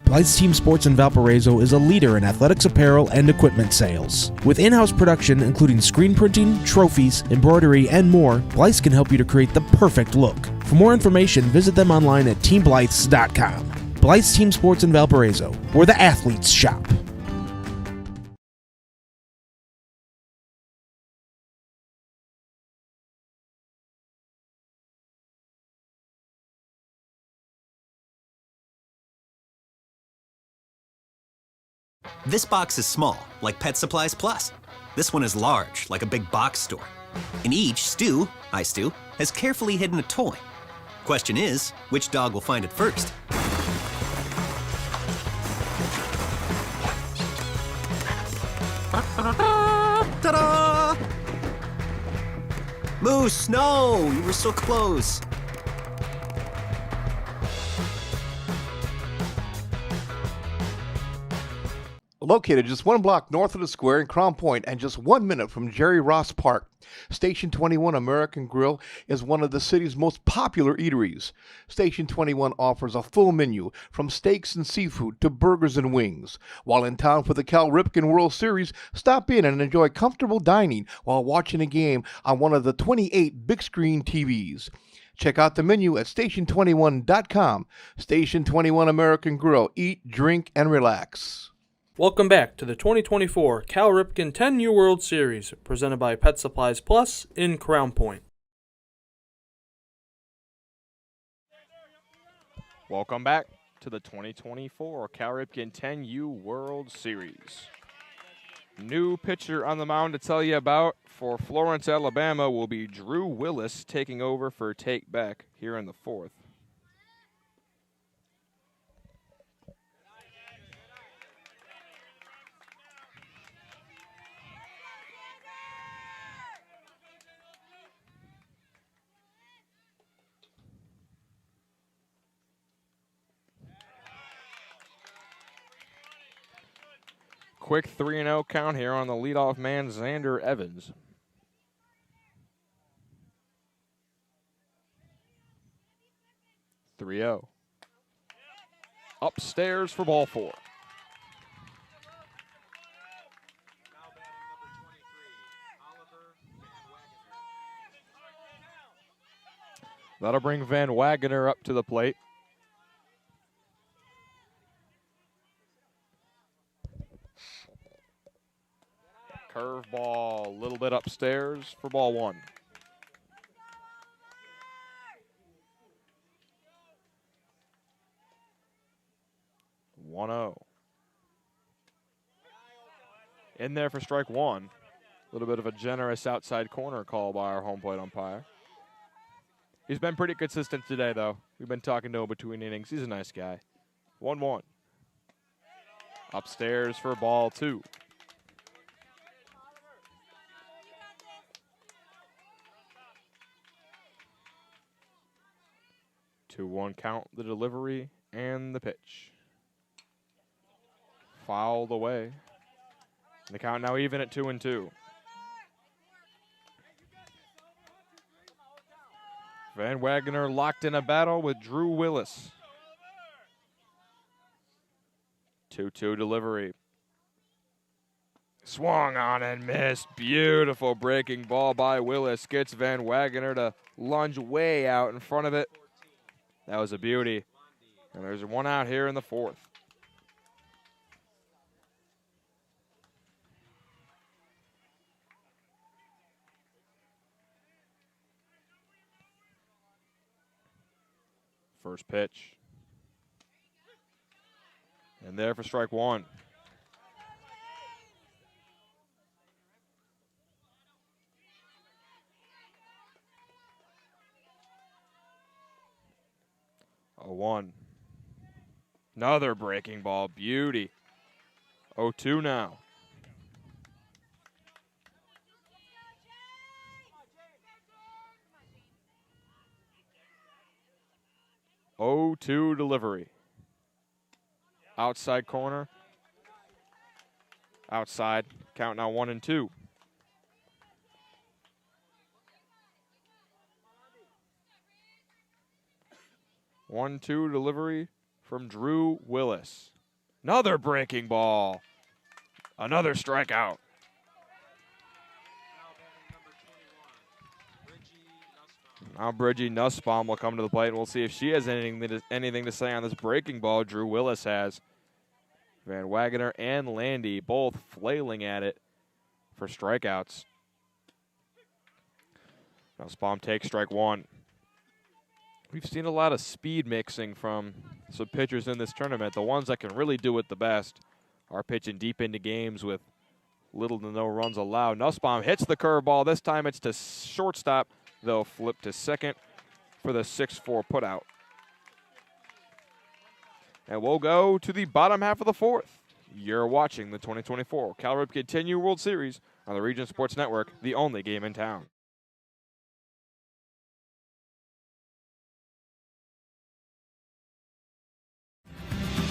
Blythe's Team Sports in Valparaiso is a leader in athletics apparel and equipment sales. With in-house production including screen printing, trophies, embroidery, and more, Blythe's can help you to create the perfect look. For more information, visit them online at teamblythes.com. Blythe's Team Sports in Valparaiso, where the athletes shop. This box is small, like Pet Supplies Plus. This one is large, like a big box store. In each, Stu, has carefully hidden a toy. Question is, which dog will find it first? Ta-da! Moose, no! You were so close. Located just 1 block north of the square in Crown Point and just 1 minute from Jerry Ross Park, Station 21 American Grill is one of the city's most popular eateries. Station 21 offers a full menu from steaks and seafood to burgers and wings. While in town for the Cal Ripken World Series, stop in and enjoy comfortable dining while watching a game on one of the 28 big screen TVs. Check out the menu at station21.com. Station 21 American Grill. Eat, drink, and relax. Welcome back to the 2024 Cal Ripken 10U World Series, presented by Pet Supplies Plus in Crown Point. Welcome back to the 2024 Cal Ripken 10U World Series. New pitcher on the mound to tell you about for Florence, Alabama will be Drew Willis taking over for Take Beck here in the fourth. Quick 3-0 count here on the leadoff man, Xander Evans. (3-0). Upstairs for ball 4. That'll bring Van Wagener up to the plate. Curveball, a little bit upstairs for ball 1. In there for strike 1. A little bit of a generous outside corner call by our home plate umpire. He's been pretty consistent today, though. We've been talking to him between innings. He's a nice guy. 1-1. Upstairs for ball 2. (2-1) count, the delivery, and the pitch. Fouled away. The count now even at 2-2. Van Wagener locked in a battle with Drew Willis. 2-2 delivery. Swung on and missed. Beautiful breaking ball by Willis. Gets Van Wagener to lunge way out in front of it. That was a beauty. And there's one out here in the fourth. First pitch. And there for strike 1. A 1. Another breaking ball. Beauty. 0-2 now. 0-2 delivery. Outside corner. Outside. Count now 1-2. One-two delivery from Drew Willis. Another breaking ball. Another strikeout. Now Bridgie Nussbaum will come to the plate, and we'll see if she has anything to say on this breaking ball. Drew Willis has. Van Wagener and Landy both flailing at it for strikeouts. Nussbaum takes strike one. We've seen a lot of speed mixing from some pitchers in this tournament. The ones that can really do it the best are pitching deep into games with little to no runs allowed. Nussbaum hits the curveball. This time it's to shortstop. They'll flip to second for the 6-4 putout. And we'll go to the bottom half of the fourth. You're watching the 2024 Cal Ripken 10U World Series on the Region Sports Network, the only game in town.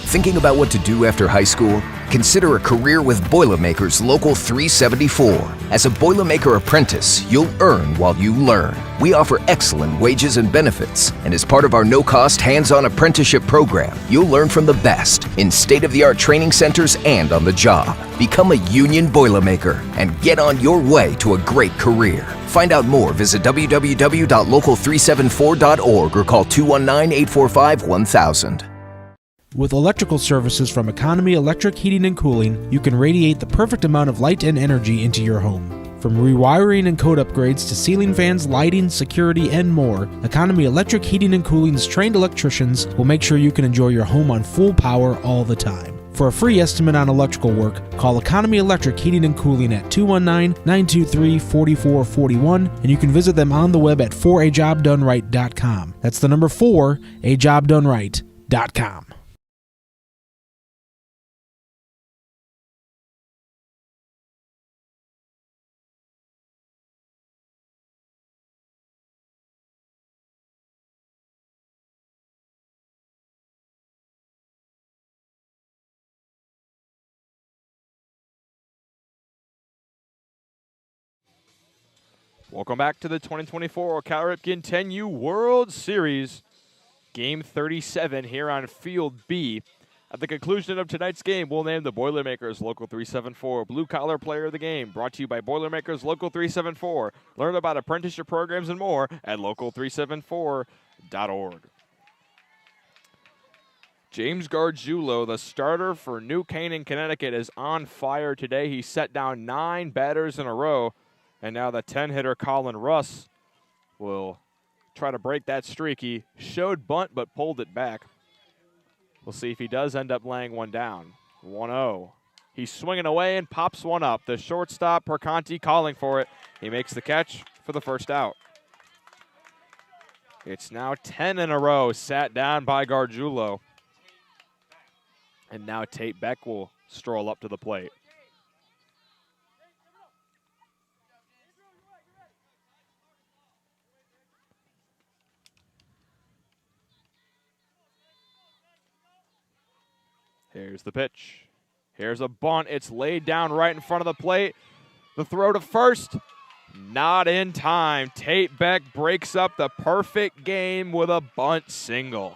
Thinking about what to do after high school? Consider a career with Boilermakers Local 374. As a Boilermaker apprentice, you'll earn while you learn. We offer excellent wages and benefits, and as part of our no-cost hands-on apprenticeship program, you'll learn from the best in state-of-the-art training centers and on the job. Become a union Boilermaker and get on your way to a great career. Find out more, visit www.local374.org or call 219-845-1000. With electrical services from Economy Electric Heating and Cooling, you can radiate the perfect amount of light and energy into your home. From rewiring and code upgrades to ceiling fans, lighting, security, and more, Economy Electric Heating and Cooling's trained electricians will make sure you can enjoy your home on full power all the time. For a free estimate on electrical work, call Economy Electric Heating and Cooling at 219-923-4441, and you can visit them on the web at forajobdoneright.com. That's the number 4ajobdoneright.com. Welcome back to the 2024 Cal Ripken 10U World Series. Game 37 here on Field B. At the conclusion of tonight's game, we'll name the Boilermakers Local 374 Blue Collar Player of the Game. Brought to you by Boilermakers Local 374. Learn about apprenticeship programs and more at local374.org. James Gargiulo, the starter for New Canaan, Connecticut, is on fire today. He set down 9 batters in a row. And now the 10-hitter Colin Russ will try to break that streak. He showed bunt but pulled it back. We'll see if he does end up laying one down. 1-0. He's swinging away and pops one up. The shortstop, Perconti, calling for it. He makes the catch for the first out. It's now 10 in a row sat down by Gargiulo. And now Tate Beck will stroll up to the plate. Here's the pitch. Here's a bunt. It's laid down right in front of the plate. The throw to first. Not in time. Tate Beck breaks up the perfect game with a bunt single.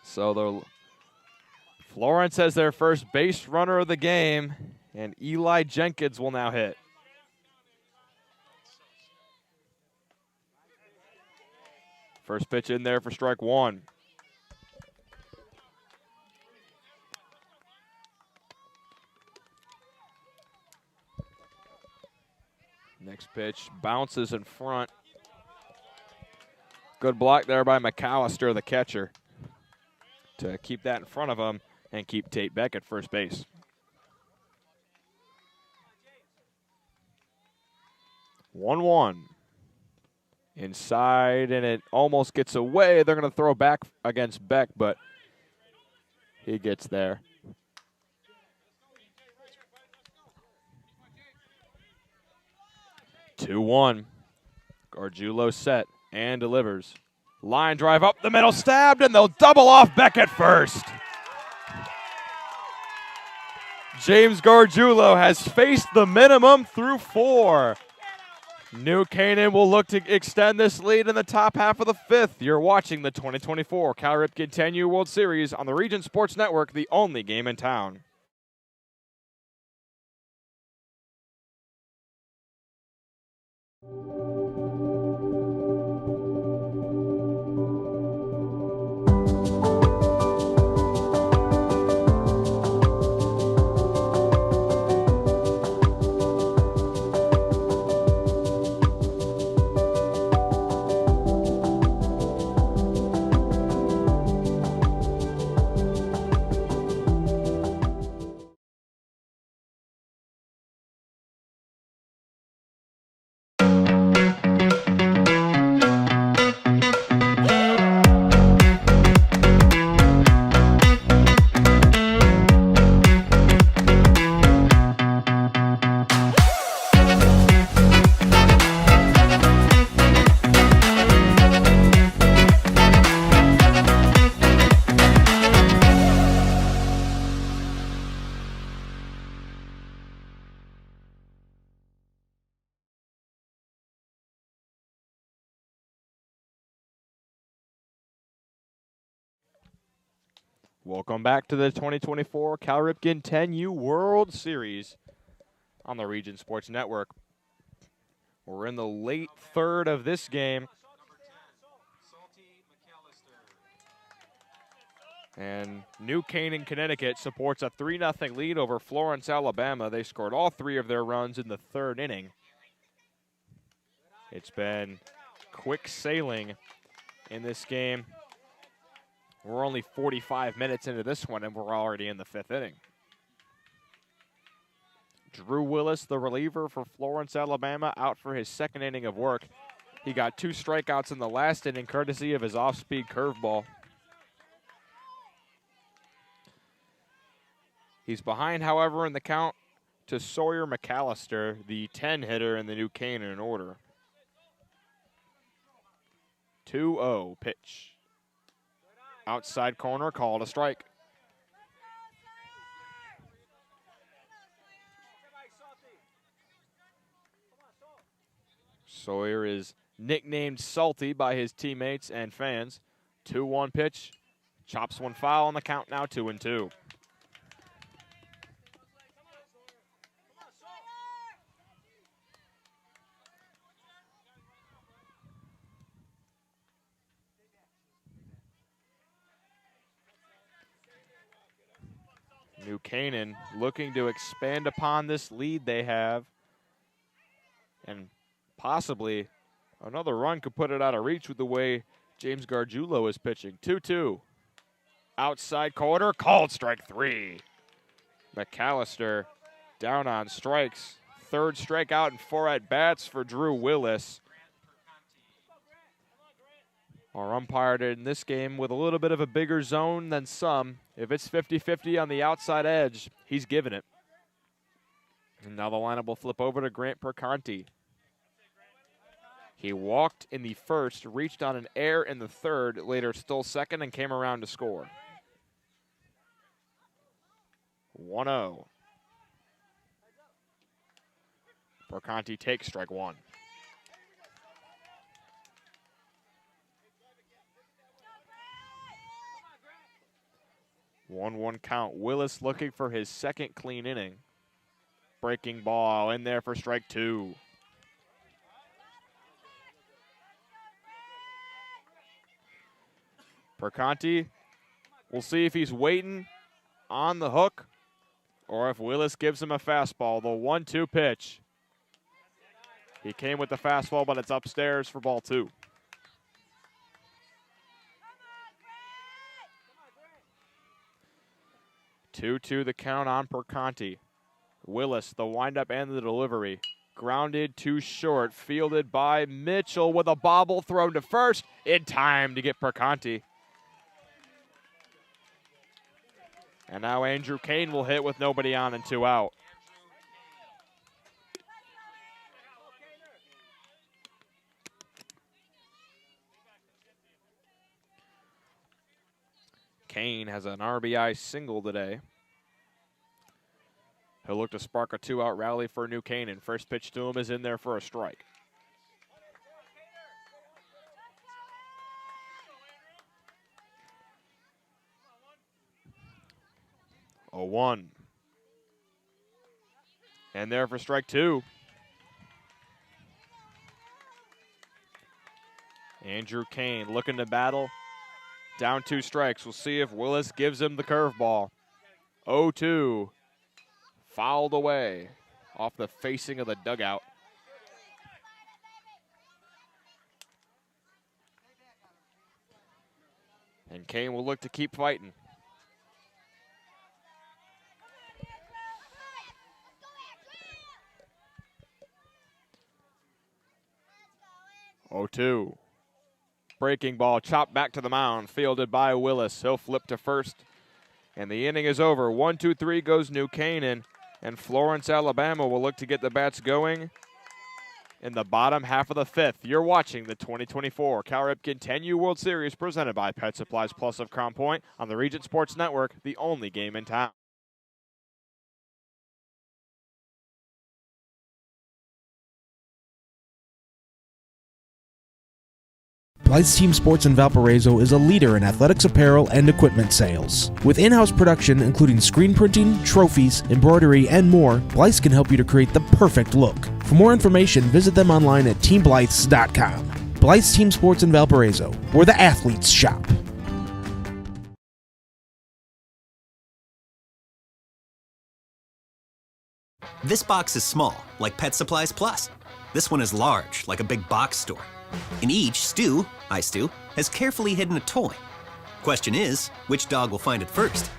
So the Florence has their first base runner of the game, and Eli Jenkins will now hit. First pitch in there for strike one. Next pitch bounces in front. Good block there by McAllister, the catcher, to keep that in front of him and keep Tate Beck at first base. One. Inside, and it almost gets away. They're going to throw back against Beck, but he gets there. Two-one. Gargiulo set and delivers. Line drive up the middle, stabbed, and they'll double off Beck at first. James Gargiulo has faced the minimum through 4. New Canaan will look to extend this lead in the top half of the 5th. You're watching the 2024 Cal Ripken 10U World Series on the Regent Sports Network, the only game in town. Welcome back to the 2024 Cal Ripken 10U World Series on the Regent Sports Network. We're in the late 3rd of this game. And New Canaan, Connecticut supports a 3-0 lead over Florence, Alabama. They scored all 3 of their runs in the 3rd inning. It's been quick sailing in this game. We're only 45 minutes into this one, and we're already in the 5th inning. Drew Willis, the reliever for Florence, Alabama, out for his 2nd inning of work. He got 2 strikeouts in the last inning, courtesy of his off-speed curveball. He's behind, however, in the count to Sawyer McAllister, the 10-hitter in the New Canaan order. 2-0 pitch. Outside corner, called a strike. Sawyer is nicknamed Salty by his teammates and fans. 2-1 pitch. Chops one foul on the count now, 2-2. New Canaan looking to expand upon this lead they have. And possibly another run could put it out of reach with the way James Gargiulo is pitching. 2-2. Outside corner, called strike 3. McAllister down on strikes. 3rd strikeout and 4 at-bats for Drew Willis. Our umpire in this game with a little bit of a bigger zone than some. If it's 50-50 on the outside edge, he's giving it. And now the lineup will flip over to Grant Perconti. He walked in the 1st, reached on an error in the 3rd, later stole 2nd and came around to score. 1-0. Perconti takes strike 1. 1-1 count. Willis looking for his 2nd clean inning. Breaking ball in there for strike 2. Perconti, we'll see if he's waiting on the hook or if Willis gives him a fastball. The 1-2 pitch. He came with the fastball, but it's upstairs for ball 2. Two the count on Perconti. Willis, the windup and the delivery. Grounded to short, fielded by Mitchell with a bobble thrown to first in time to get Perconti. And now Andrew Kane will hit with nobody on and 2 out. Kane has an RBI single today. He'll look to spark a 2-out rally for New Canaan. First pitch to him is in there for a strike. A 1. And there for strike 2. Andrew Kane looking to battle. Down 2 strikes. We'll see if Willis gives him the curveball. 0-2. Fouled away off the facing of the dugout. And Kane will look to keep fighting. Oh, 2. Breaking ball chopped back to the mound, fielded by Willis. He'll flip to first, and the inning is over. 1-2-3 goes New Canaan, and Florence, Alabama will look to get the bats going in the bottom half of the 5th. You're watching the 2024 Cal Ripken 10U World Series presented by Pet Supplies Plus of Crown Point on the Regent Sports Network, the only game in town. Blythe's Team Sports in Valparaiso is a leader in athletics apparel and equipment sales. With in-house production including screen printing, trophies, embroidery, and more, Blythe's can help you to create the perfect look. For more information, visit them online at teamblythes.com. Blythe's Team Sports in Valparaiso, where the athletes shop. This box is small, like Pet Supplies Plus. This one is large, like a big box store. In each, Stu, has carefully hidden a toy. Question is, which dog will find it first?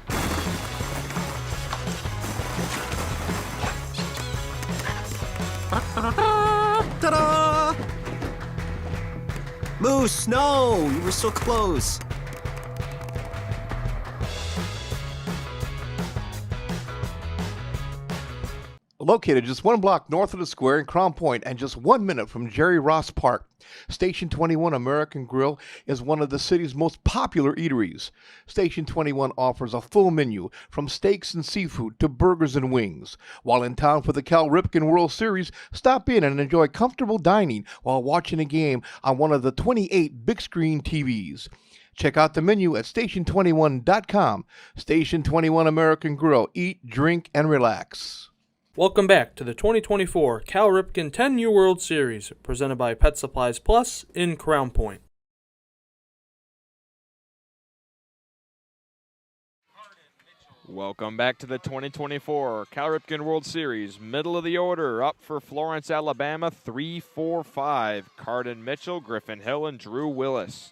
Ta-da! Moose, no! You were so close. Located just 1 block north of the square in Crown Point and just 1 minute from Jerry Ross Park, Station 21 American Grill is one of the city's most popular eateries. Station 21 offers a full menu from steaks and seafood to burgers and wings. While in town for the Cal Ripken World Series, stop in and enjoy comfortable dining while watching a game on one of the 28 big screen TVs. Check out the menu at station21.com. Station 21 American Grill. Eat, drink, and relax. Welcome back to the 2024 Cal Ripken 10U World Series, presented by Pet Supplies Plus in Crown Point. Welcome back to the 2024 Cal Ripken World Series. Middle of the order, up for Florence, Alabama, 3-4-5. Cardin Mitchell, Griffin Hill, and Drew Willis.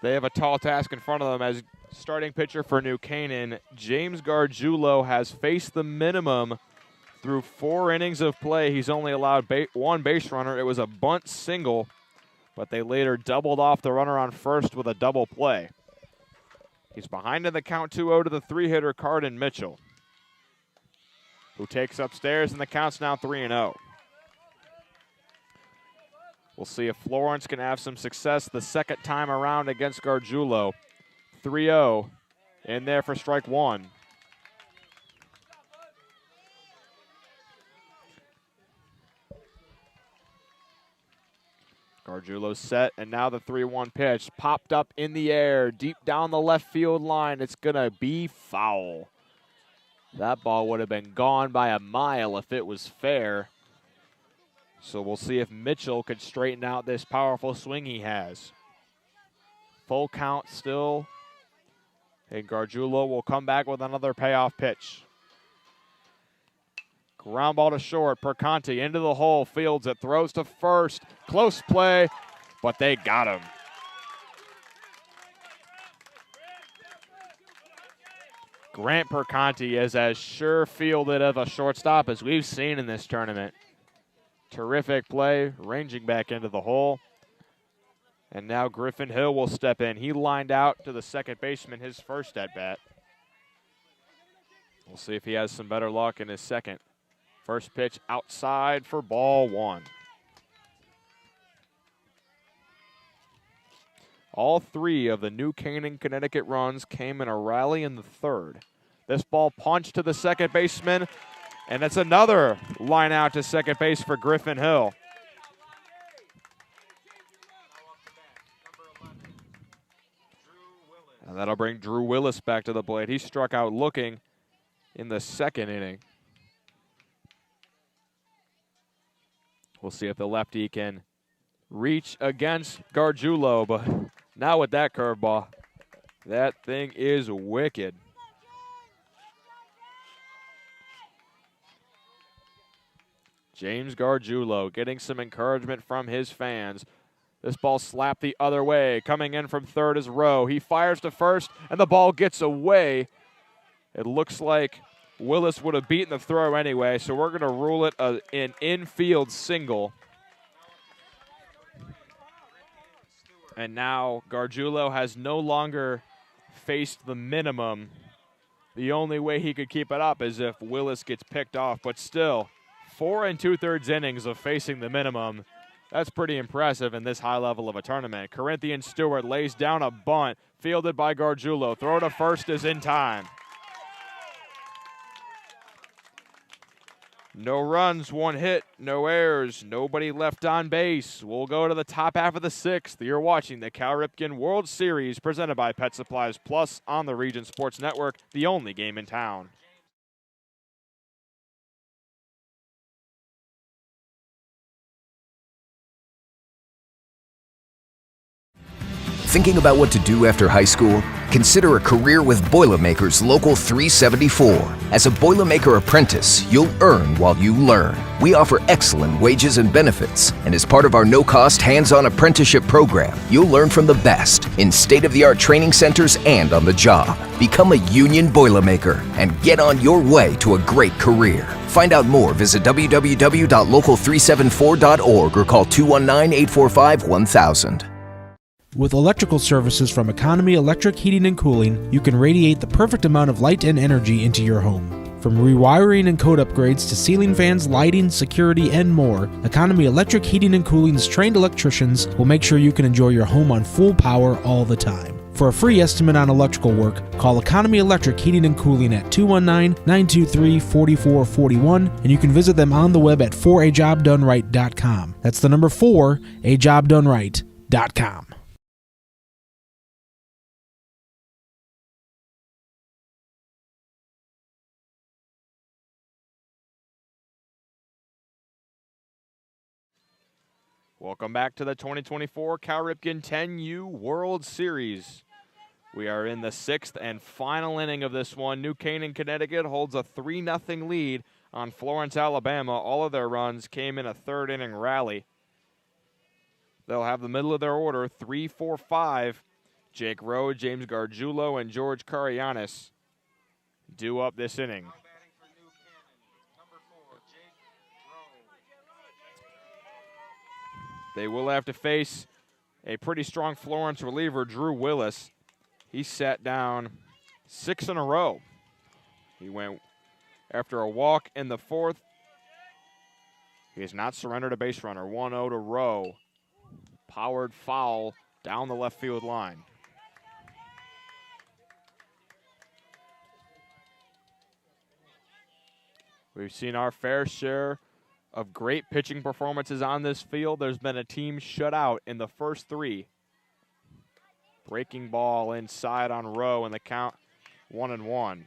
They have a tall task in front of them as starting pitcher for New Canaan. James Gargiulo has faced the minimum through 4 innings of play. He's only allowed 1 base runner. It was a bunt single, but they later doubled off the runner on first with a double play. He's behind in the count 2-0 to the 3-hitter Cardin Mitchell, who takes upstairs, and the count's now 3-0. We'll see if Florence can have some success the second time around against Gargiulo. 3-0 in there for strike 1. Gargiulo set, and now the 3-1 pitch popped up in the air, deep down the left field line. It's going to be foul. That ball would have been gone by a mile if it was fair. So we'll see if Mitchell could straighten out this powerful swing he has. Full count still. And Gargiulo will come back with another payoff pitch. Ground ball to short. Perconti into the hole. Fields it. Throws to first. Close play, but they got him. Grant Perconti is as sure fielded of a shortstop as we've seen in this tournament. Terrific play, ranging back into the hole. And now Griffin Hill will step in. He lined out to the second baseman his first at-bat. We'll see if he has some better luck in his second. First pitch outside for ball 1. All three of the New Canaan, Connecticut runs came in a rally in the third. This ball punched to the second baseman, and it's another line out to second base for Griffin Hill. And that'll bring Drew Willis back to the plate. He struck out looking in the second inning. We'll see if the lefty can reach against Gargiulo, but now with that curveball, that thing is wicked. James Gargiulo getting some encouragement from his fans. This ball slapped the other way. Coming in from third is Rowe. He fires to first, and the ball gets away. It looks like Willis would have beaten the throw anyway, so we're going to rule it an infield single. And now Gargiulo has no longer faced the minimum. The only way he could keep it up is if Willis gets picked off, but still, 4 2/3 innings of facing the minimum. That's pretty impressive in this high level of a tournament. Corinthian Stewart lays down a bunt, fielded by Gargiulo. Throw to first is in time. No runs, 1 hit, no errors, nobody left on base. We'll go to the top half of the 6th. You're watching the Cal Ripken World Series presented by Pet Supplies Plus on the Region Sports Network, the only game in town. Thinking about what to do after high school? Consider a career with Boilermakers Local 374. As a Boilermaker apprentice, you'll earn while you learn. We offer excellent wages and benefits, and as part of our no-cost hands-on apprenticeship program, you'll learn from the best in state-of-the-art training centers and on the job. Become a union Boilermaker and get on your way to a great career. Find out more, visit www.local374.org or call 219-845-1000. With electrical services from Economy Electric Heating and Cooling, you can radiate the perfect amount of light and energy into your home. From rewiring and code upgrades to ceiling fans, lighting, security, and more, Economy Electric Heating and Cooling's trained electricians will make sure you can enjoy your home on full power all the time. For a free estimate on electrical work, call Economy Electric Heating and Cooling at 219-923-4441, and you can visit them on the web at 4ajobdoneright.com. That's the number 4ajobdoneright.com. Welcome back to the 2024 Cal Ripken 10U World Series. We are in the 6th and final inning of this one. New Canaan, Connecticut holds a 3-0 lead on Florence, Alabama. All of their runs came in a third inning rally. They'll have the middle of their order, 3, 4, 5. Jake Rowe, James Gargiulo, and George Karayanis due up this inning. They will have to face a pretty strong Florence reliever, Drew Willis. He sat down 6 in a row. He went after a walk in the 4th. He has not surrendered a base runner. 1-0 to Rowe. Powered foul down the left field line. We've seen our fair share of great pitching performances on this field. There's been a team shut out in the first 3. Breaking ball inside on Rowe, and the count 1-1.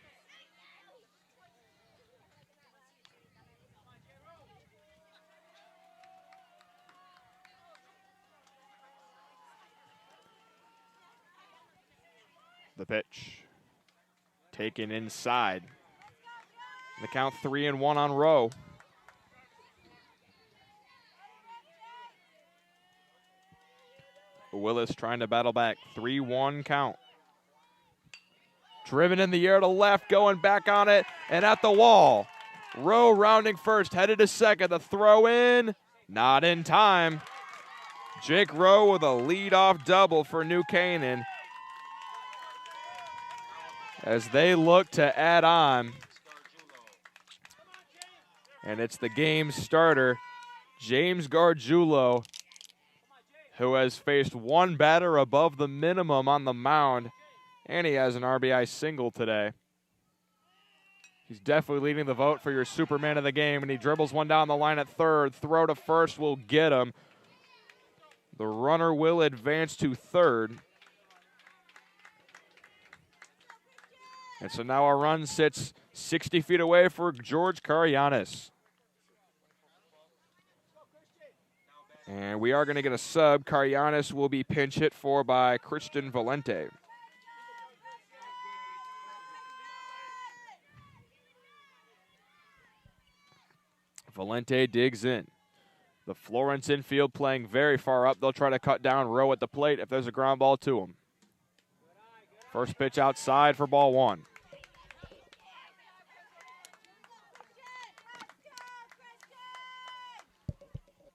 The pitch taken inside. The count 3-1 on Rowe. Willis trying to battle back. 3-1 count. Driven in the air to left, going back on it, and at the wall. Rowe rounding first, headed to second. The throw in, not in time. Jake Rowe with a leadoff double for New Canaan as they look to add on. And it's the game starter, James Gargiulo, who has faced one batter above the minimum on the mound, and he has an RBI single today. He's definitely leading the vote for your Superman of the game, and he dribbles one down the line at third. Throw to first will get him. The runner will advance to third. And so now our run sits 60 feet away for George Karayanis. And we are going to get a sub. Karayanis will be pinch hit for by Christian Valente. Valente digs in. The Florence infield playing very far up. They'll try to cut down Rowe at the plate if there's a ground ball to him. First pitch outside for ball one.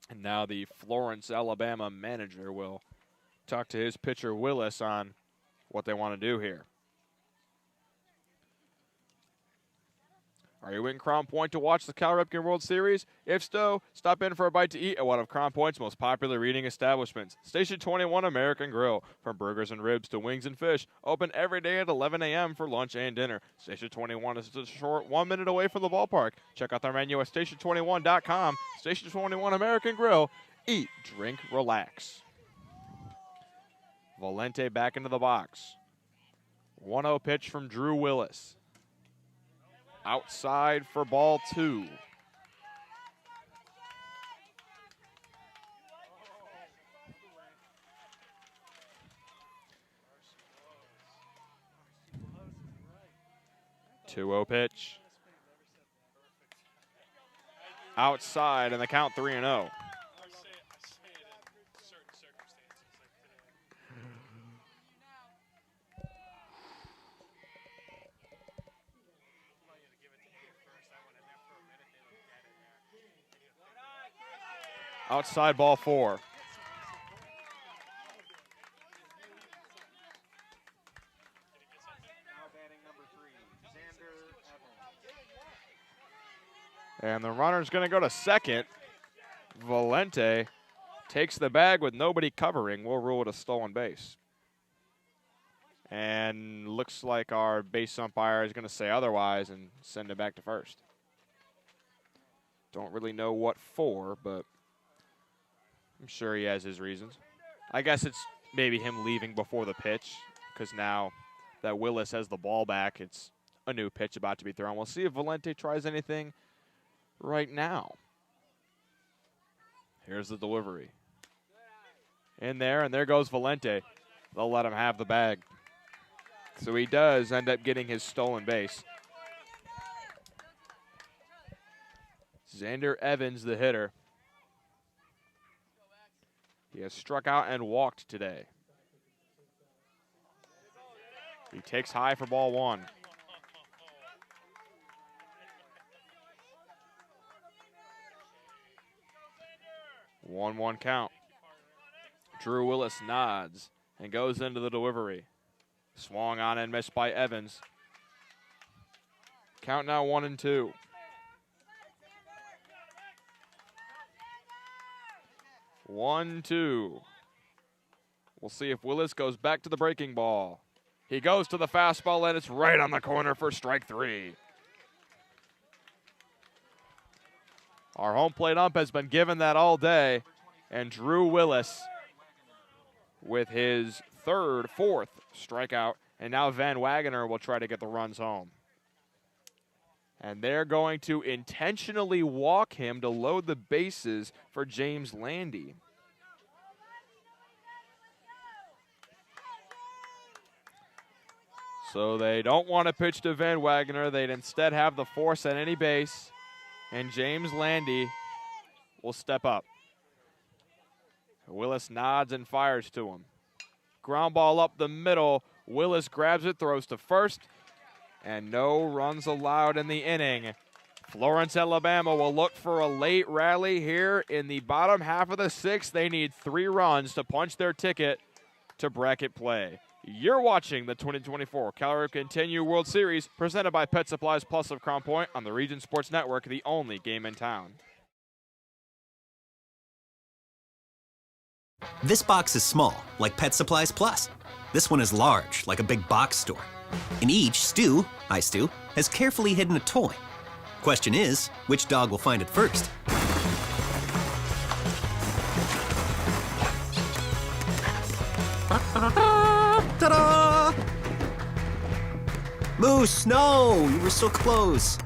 And now the Florence, Alabama manager will talk to his pitcher Willis on what they want to do here. Are you in Crown Point to watch the Cal Ripken World Series? If so, stop in for a bite to eat at one of Crown Point's most popular eating establishments, Station 21 American Grill. From burgers and ribs to wings and fish, open every day at 11 a.m. for lunch and dinner. Station 21 is a short 1 minute away from the ballpark. Check out their menu at station21.com. Station 21 American Grill. Eat, drink, relax. Valente back into the box. 1-0 pitch from Drew Willis. Outside for ball two. Two-0 pitch. Outside, and the count 3-0. Outside ball four. And the runner's going to go to second. Valente takes the bag with nobody covering. We'll rule it a stolen base. And looks like our base umpire is going to say otherwise and send it back to first. Don't really know what for, but I'm sure he has his reasons. I guess it's maybe him leaving before the pitch, because now that Willis has the ball back, it's a new pitch about to be thrown. We'll see if Valente tries anything right now. Here's the delivery. In there, and there goes Valente. They'll let him have the bag. So he does end up getting his stolen base. Xander Evans, the hitter. He has struck out and walked today. He takes high for ball one. One count. Drew Willis nods and goes into the delivery. Swung on and missed by Evans. Count now 1-2. One, two. We'll see if Willis goes back to the breaking ball. He goes to the fastball, and it's right on the corner for strike three. Our home plate ump has been given that all day, and Drew Willis with his fourth strikeout, and now Van Wagoner will try to get the runs home. And they're going to intentionally walk him to load the bases for James Landy. So they don't want to pitch to Van Wagoner. They'd instead have the force at any base. And James Landy will step up. Willis nods and fires to him. Ground ball up the middle. Willis grabs it, throws to first. And no runs allowed in the inning. Florence, Alabama will look for a late rally here in the bottom half of the sixth. They need 3 runs to punch their ticket to bracket play. You're watching the 2024 Cal Ripken 10U World Series presented by Pet Supplies Plus of Crown Point on the Region Sports Network, the only game in town. This box is small, like Pet Supplies Plus. This one is large, like a big box store. In each, Stu, hi Stu, has carefully hidden a toy. Question is, which dog will find it first? Ta-da! Moose, no! You were so close.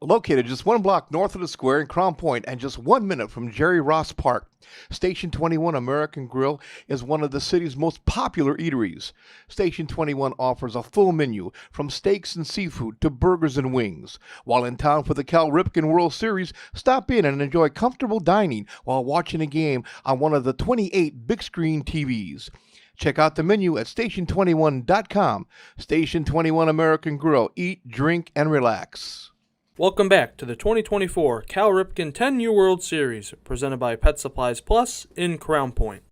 Located just one block north of the square in Crown Point and just 1 minute from Jerry Ross Park, Station 21 American Grill is one of the city's most popular eateries. Station 21 offers a full menu from steaks and seafood to burgers and wings. While in town for the Cal Ripken World Series, stop in and enjoy comfortable dining while watching a game on one of the 28 big screen TVs. Check out the menu at station21.com. Station 21 American Grill. Eat, drink, and relax. Welcome back to the 2024 Cal Ripken 10U World Series, presented by Pet Supplies Plus in Crown Point.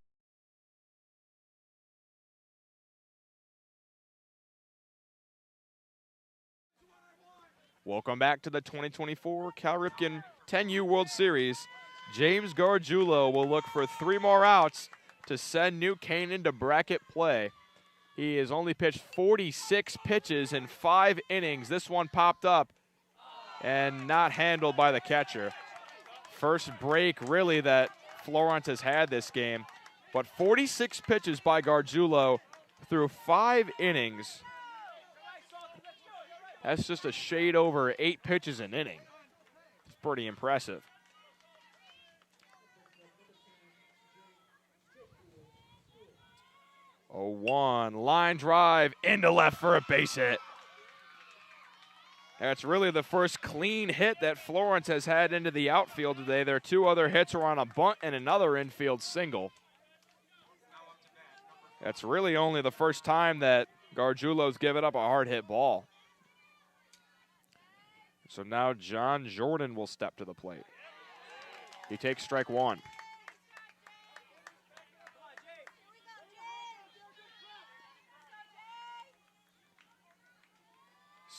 Welcome back to the 2024 Cal Ripken 10U World Series. James Gargiulo will look for 3 more outs to send New Canaan to bracket play. He has only pitched 46 pitches in 5 innings. This one popped up and not handled by the catcher. First break, really, that Florence has had this game. But 46 pitches by Gargiulo through 5 innings. That's just a shade over 8 pitches an inning. It's pretty impressive. Oh, 1 line drive into left for a base hit. That's really the first clean hit that Florence has had into the outfield today. Their 2 other hits are on a bunt and another infield single. That's really only the first time that Gargiulo's given up a hard hit ball. So now John Jordan will step to the plate. He takes strike 1.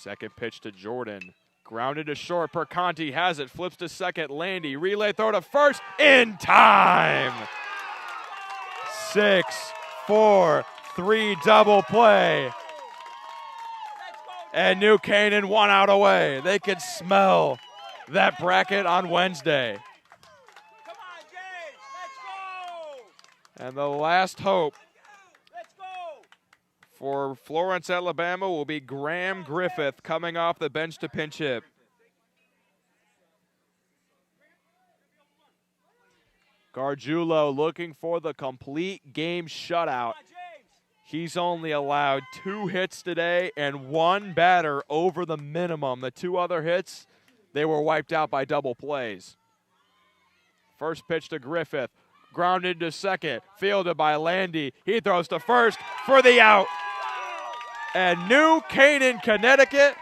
Second pitch to Jordan. Grounded to short. Perconti has it. Flips to second. Landy. Relay throw to first. In time. 6-4-3 double play. And New Canaan 1 out away. They could smell that bracket on Wednesday. Come on, James. Let's go. And the last hope for Florence, Alabama will be Graham Griffith coming off the bench to pinch hit. Gargiulo looking for the complete game shutout. He's only allowed 2 hits today and 1 batter over the minimum. The 2 other hits, they were wiped out by double plays. First pitch to Griffith. Grounded to second. Fielded by Landy. He throws to first for the out. And New Canaan, Connecticut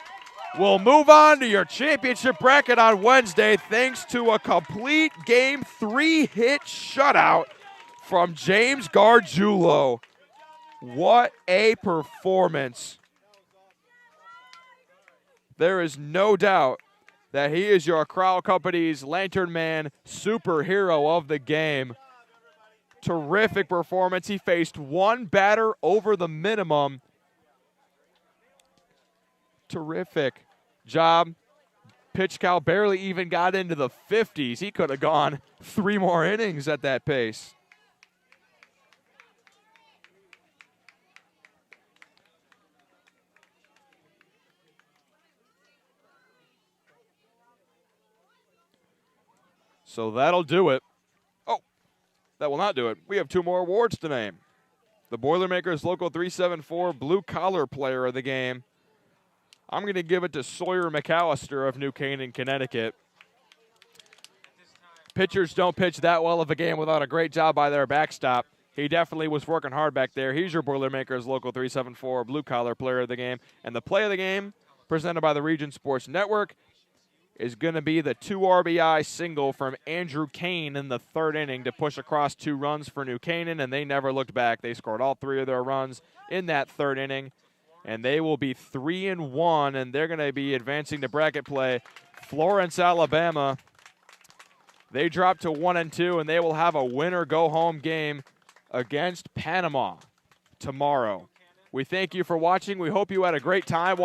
will move on to your championship bracket on Wednesday thanks to a complete game 3-hit shutout from James Gargiulo. What a performance. There is no doubt that he is your Crowell Company's Lantern Man superhero of the game. Terrific performance. He faced 1 batter over the minimum. Terrific job. Pitch count barely even got into the 50s. He could have gone 3 more innings at that pace. So that'll do it. Oh, that will not do it. We have 2 more awards to name. The Boilermakers Local 374 Blue Collar Player of the Game. I'm going to give it to Sawyer McAllister of New Canaan, Connecticut. Pitchers don't pitch that well of a game without a great job by their backstop. He definitely was working hard back there. He's your Boilermakers Local 374 Blue Collar Player of the Game. And the play of the game, presented by the Region Sports Network, is going to be the 2 RBI single from Andrew Kane in the 3rd inning to push across 2 runs for New Canaan, and they never looked back. They scored all 3 of their runs in that 3rd inning. And they will be 3-1, and they're going to be advancing to bracket play Florence, Alabama. They dropped to 1-2, and they will have a winner-go-home game against Panama tomorrow. We thank you for watching. We hope you had a great time.